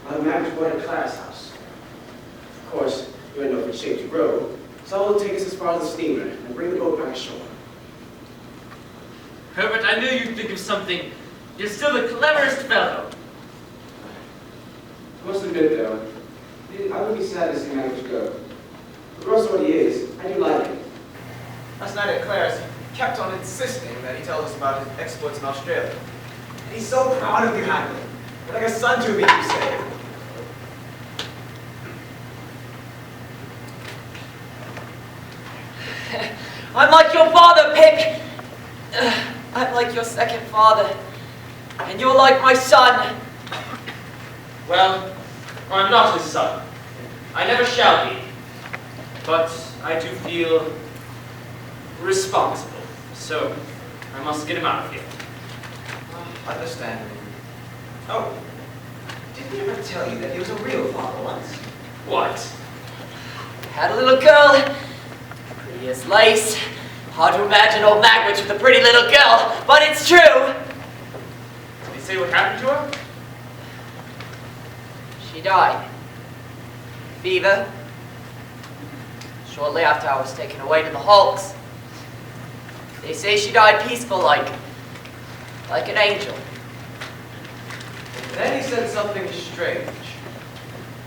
G: I'll manage one at Clara's house. Of course, you're in no good shape to row, so I'll take us as far as the steamer and bring the boat back ashore.
K: Herbert, I knew you'd think of something. You're still the cleverest fellow.
G: I must admit, though, I would be sad to see Magwitch go. Regardless of what he is, I do like him.
N: Last night at Claire's, he kept on insisting that he tells us about his exploits in Australia. And he's so proud of you, Handel. You're like a son to me, you say.
I: I'm like your father, Pick. I'm like your second father. And you're like my son.
K: Well, I'm not his son. I never shall be. But I do feel responsible. So I must get him out of here.
N: Understandable. Oh, didn't he ever tell you that he was a real father once?
K: What?
I: Had a little girl. Pretty as lace. Hard to imagine old Magwitch with a pretty little girl, but it's true.
K: Did he say what happened to her?
I: She died. Fever. Shortly after I was taken away to the hulks. They say she died peaceful like an angel.
N: Then he said something strange.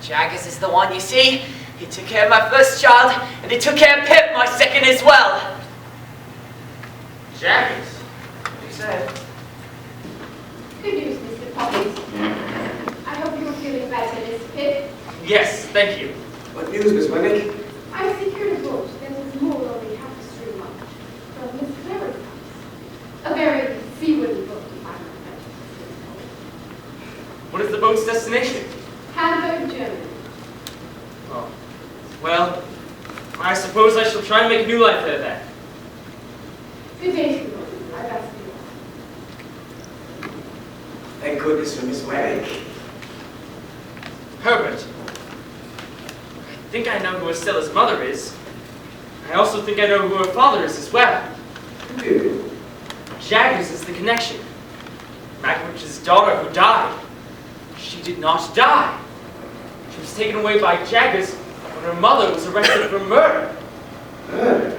I: Jaggers is the one, you see. He took care of my first child, and he took care of Pip, my second as well.
K: Jaggers?
N: What he said.
F: Good news, Mr. Poppins. I hope you're feeling better, Miss Pip.
K: Yes, thank you.
G: What news, Miss Winnick?
F: I secured a boat that was moored only half a stream up from Miss Clara's house. A very seaworthy boat, if I'm not
K: What is the boat's destination?
F: Hamburg, Germany.
K: Oh. Well, I suppose I shall try and make a new life out of that.
F: Good day to you. I best be off.
G: Thank goodness for Miss Winnick.
K: Herbert. I think I know who Estella's mother is. I also think I know who her father is as well.
G: Good.
K: Jaggers is the connection. Magwitch's daughter who died. She did not die. She was taken away by Jaggers when her mother was arrested for murder.
G: Murder?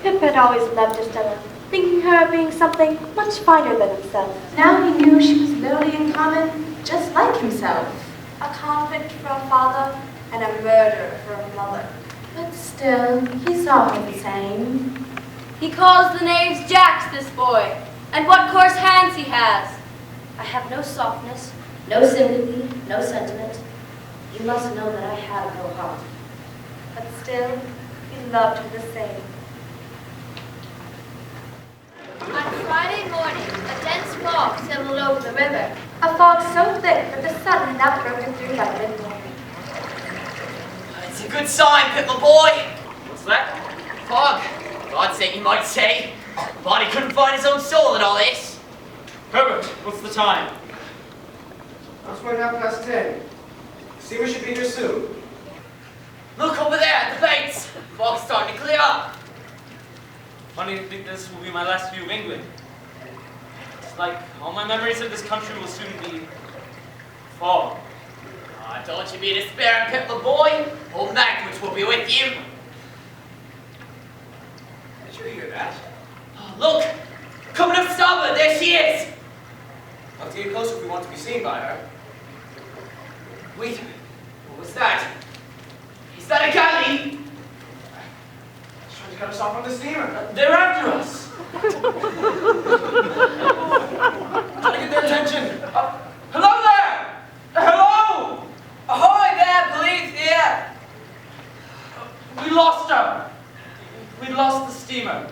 H: Pip had always loved Estella, thinking her of being something much finer than himself. Now he knew she was lowly and common, just like himself. A convict for a father and a murderer for a mother. But still, he saw her the same.
F: He calls the knaves jacks, this boy. And what coarse hands he has.
O: I have no softness, no sympathy, no sentiment. You must know that I have no heart.
H: But still, he loved her the same.
C: On Friday morning, a dense fog settled over the river.
H: A fog so thick that the sun had not broken through by midnight.
D: It's a good sign, Pip, my boy.
K: What's that?
D: Fog. God's sake, you might say. But he couldn't find his own soul in all this.
K: Herbert, what's the time?
G: It's right 10:30. The steamer should be here soon.
D: Look over there at the banks. Fog's starting to clear up.
K: Funny to think this will be my last view of England. It's like all my memories of this country will soon be fog.
D: Ah, don't you be despairing, Pip, my boy. Old Magwitch will be with you.
N: Did you hear that?
D: Oh, look! Coming up starboard, there she is!
N: Have to get closer if we want to be seen by her.
D: Wait, what was that? Is that a galley?
N: She's trying to cut us off from the steamer.
K: They're after us!
N: Trying to get their attention.
K: Hello there! Hello!
I: Ahoy there, police, here!
K: We lost her! We lost the steamer.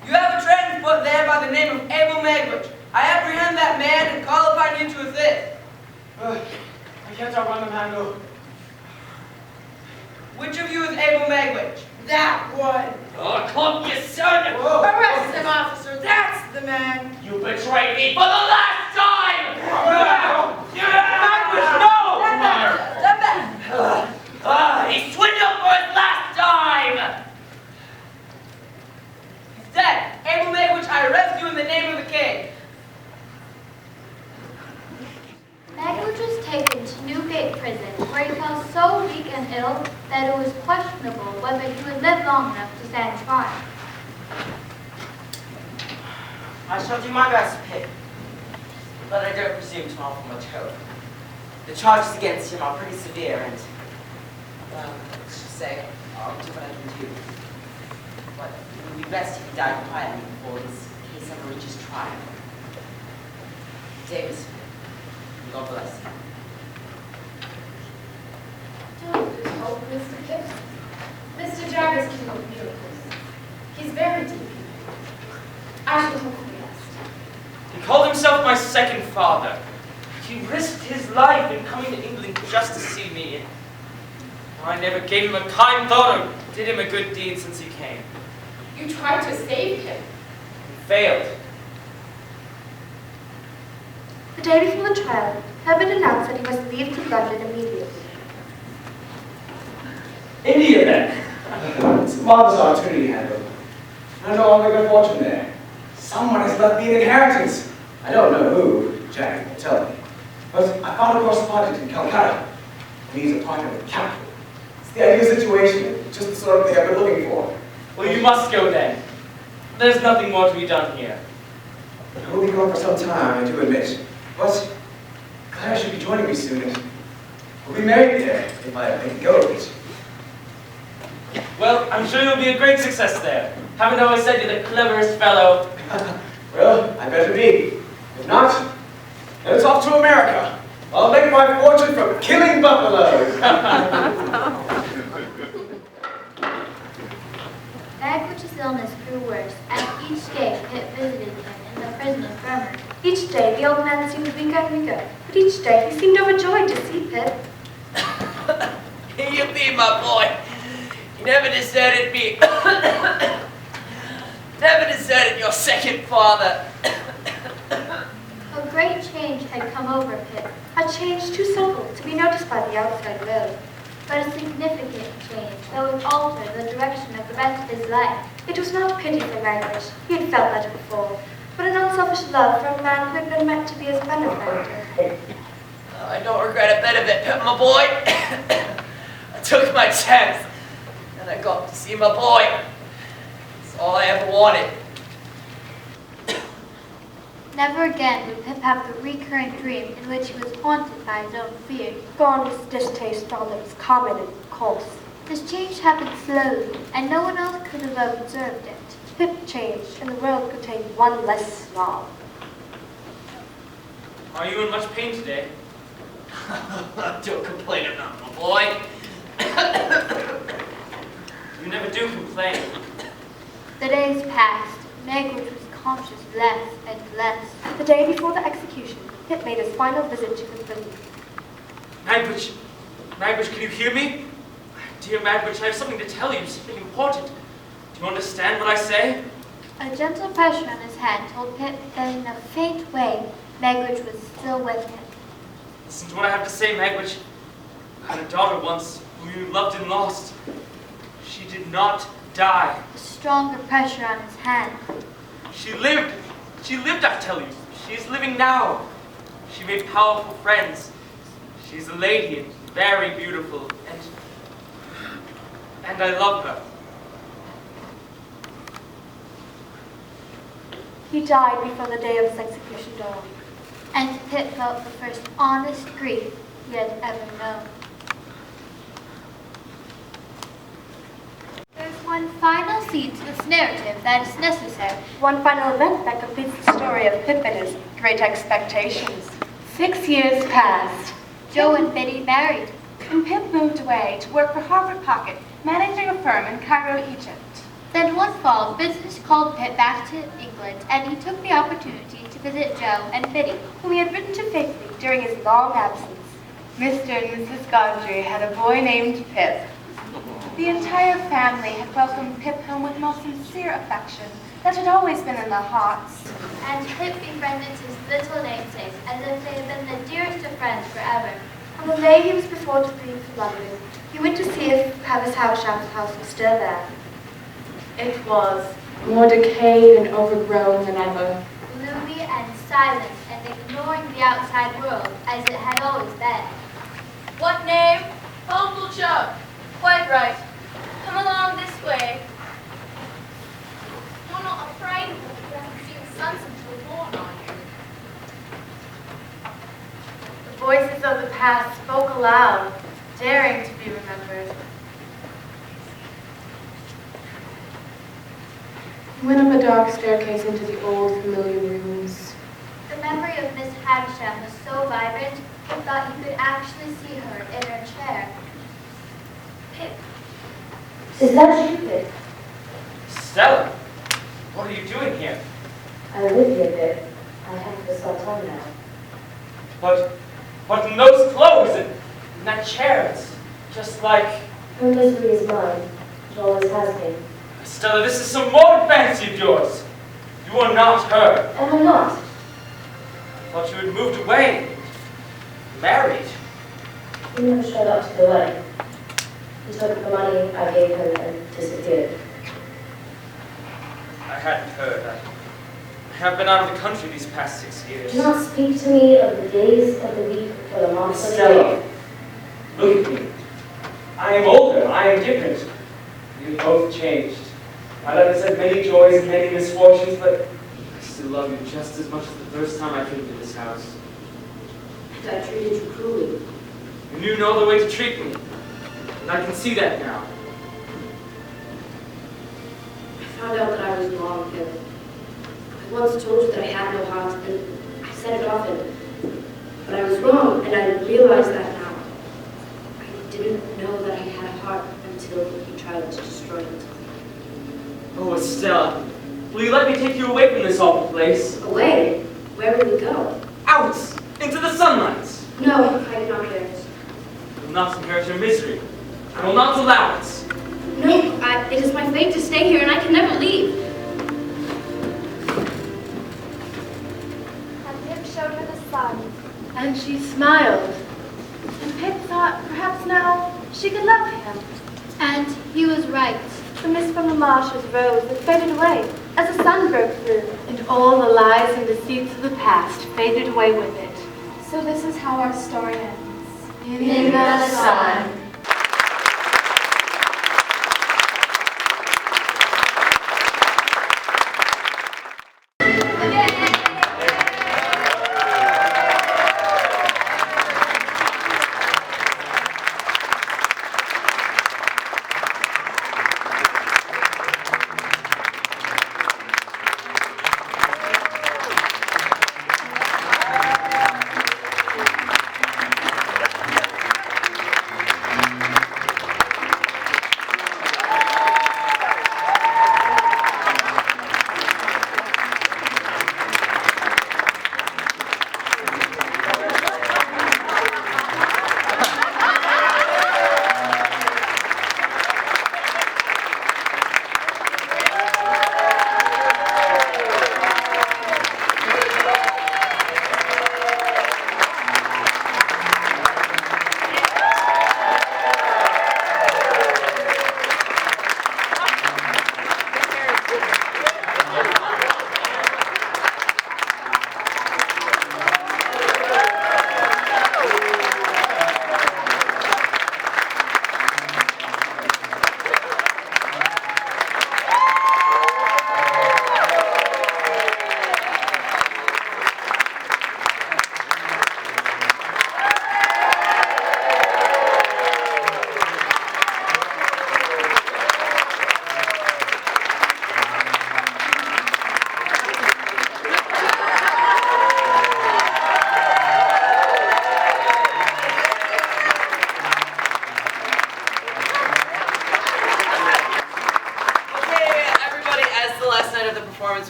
I: You have a transport there by the name of Abel Magwitch. I apprehend that man and call upon you to assist.
N: I can't outrun them, Handel.
I: Which of you is Abel Magwitch? That one.
D: Oh, clump, you son!
N: Whoa.
I: Arrest him, officer. That's the man.
D: You betrayed me for the last time!
K: Magwitch, no!
I: Step back.
D: He swindled for his last time!
I: He's dead. Abel Magwitch, I arrest you in the name of the king.
C: Magwitch was taken to Newgate Prison, where he fell so weak and ill that it was questionable whether he would live long enough to stand trial.
A: I shall do my best, Pip. But I don't presume to offer much hope. The charges against him are pretty severe and, well, let's just say, different than you. but it would be best if he died quietly before this case ever reaches trial. Davis, God bless you.
E: Don't lose hope, Mr. Pitt. Mr. Jarvis can work miracles. He's very deep. I shall hope for the best.
K: He called himself my second father. He risked his life in coming to England just to see me. And I never gave him a kind thought or did him a good deed since he came.
E: You tried to save him.
K: He failed.
H: The day before the trial, Herbert announced that he must leave to London immediately.
G: India, then. It's a marvelous opportunity, Handel. I know all the good fortune there. Someone has left me an inheritance. I don't know who, Jack will tell me. But I found a correspondent in Calcutta. He's a partner with capital. It's the ideal situation, just the sort of thing I've been looking for.
K: Well, you must go then. There's nothing more to be done here.
G: I will be gone for some time, I do admit. But Clara should be joining me soon, and we'll be married there, if I make a go of it.
K: Well, I'm sure you'll be a great success there. Haven't I always said you're the cleverest fellow?
G: Well, I better be. If not, then it's off to America. I'll make my fortune from killing buffaloes.
H: Magwitch's illness grew worse, and each day Pitt visited him in the prison infirmary. Each day the old man seemed weaker and weaker, but each day he seemed overjoyed to see Pitt.
I: Here you be, my boy. You never deserted me. Never deserted your second father.
H: A great change had come over Pitt, a change too subtle to be noticed by the outside world, but a significant change that would alter the direction of the rest of his life. It was not pity for Magwitch, he had felt that before, but an unselfish love for a man who had been meant to be his benefactor.
I: I don't regret a bit of it, Pip, my boy. I took my chance, and I got to see my boy. It's all I ever wanted.
H: Never again would Pip have the recurring dream in which he was haunted by his own fears.
L: Gone was distaste for all that was common and coarse.
H: This change happened slowly, and no one else could have observed it.
L: Pip changed, and the world could take one less snob.
K: Are you in much pain today?
I: Don't complain about my boy.
K: You never do complain.
H: The days passed. Magwitch was conscious less and less.
L: The day before the execution, Pip made his final visit to the prison.
K: Magwitch, Magwitch, can you hear me? Dear Magwitch, I have something to tell you, something important. Do you understand what I say?
H: A gentle pressure on his hand told Pip that in a faint way, Magwitch was still with him.
K: Listen to what I have to say, Magwitch. I had a daughter once whom you loved and lost. She did not die.
H: A stronger pressure on his hand.
K: She lived. She lived, I tell you. She is living now. She made powerful friends. She's a lady and very beautiful, and I love her.
L: He died before the day of his execution dawned.
H: And Pip felt the first honest grief he had ever known. There's one final scene to this narrative that is necessary.
L: One final event that completes the story of Pip and his great expectations. 6 years passed.
H: Joe and Biddy married.
E: And Pip moved away to work for Harvard Pocket, managing a firm in Cairo, Egypt.
H: Then one fall, business called Pip back to England, and he took the opportunity to visit Joe and Biddy,
L: whom he had written to faithfully during his long absence.
E: Mr. and Mrs. Godfrey had a boy named Pip. The entire family had welcomed Pip home with most sincere affection that had always been in their hearts.
H: And Pip befriended his little namesake as if they had been the dearest of friends forever.
L: On the day he was before to leave for London, he went to see if Miss Havisham's house was still there.
E: It was more decayed and overgrown than ever.
H: Gloomy and silent and ignoring the outside world as it had always been.
F: What name? Uncle Joe. Quite right. Come along this way. You're not afraid of him. You haven't seen the sun since you were born, are you?
E: The voices of the past spoke aloud, daring to be remembered. He went up a dark staircase into the old familiar rooms.
H: The memory of Miss Havisham was so vibrant, he thought he could actually see her in her chair. Pip.
O: Is that you, Pip?
K: Stella, what are you doing here?
O: I live here, Pip. I have for some time now.
K: But in those clothes and that chair, it's just like...
O: Her misery is mine. It always has been.
K: Stella, this is some morbid fancy of yours. You are not her.
O: Am I not?
K: I thought you had moved away. Married.
O: He never showed up to the wedding. He took the money I gave him and disappeared.
K: I hadn't heard. I have been out of the country these past 6 years.
O: Do not speak to me of the days of the week or the months of the year.
G: Stella, look at me. I am older. I am different. We have both changed. My life has had many joys and many misfortunes, but I still love you just as much as the first time I came to this house.
O: And I treated you cruelly.
K: You knew no other way to treat me, and I can see that now.
O: I found out that I was wrong, Pip. I once told you that I had no heart, and I said it often. But I was wrong, and I realize that now. I didn't know that I had a heart until you tried to destroy it.
K: Oh, Estella, will you let me take you away from this awful place?
O: Away? Where will we go?
K: Out! Into the sunlight!
O: No, I do not care.
K: I will not inherit your misery. I will not allow it.
O: No, it is my fate to stay here, and I can never leave.
C: And Pip showed her the sun.
E: And she smiled. And Pip thought perhaps now she could love him.
C: And he was right.
E: The mist from the marshes rose and faded away as the sun broke through. And all the lies and deceits of the past faded away with it.
F: So this is how our story ends.
E: In the sun.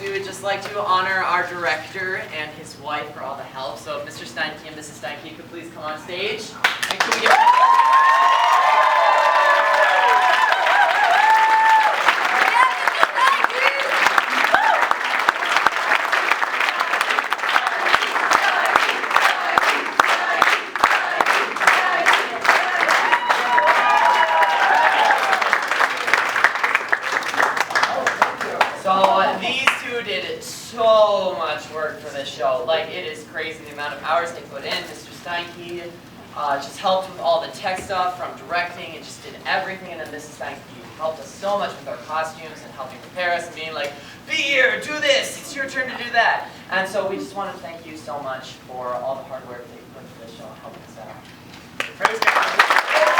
D: We would just like to honor our director and his wife for all the help. So if Mr. Steinke and Mrs. Steinke could please come on stage. And can we get... So these two did so much work for this show. Like, it is crazy the amount of hours they put in. Mr. Steinke just helped with all the tech stuff from directing and just did everything. And then Mrs. Steinke helped us so much with our costumes and helping prepare us and being like, be here, do this, it's your turn to do that. And so we just want to thank you so much for all the hard work that you put into this show and helping us out. Praise God.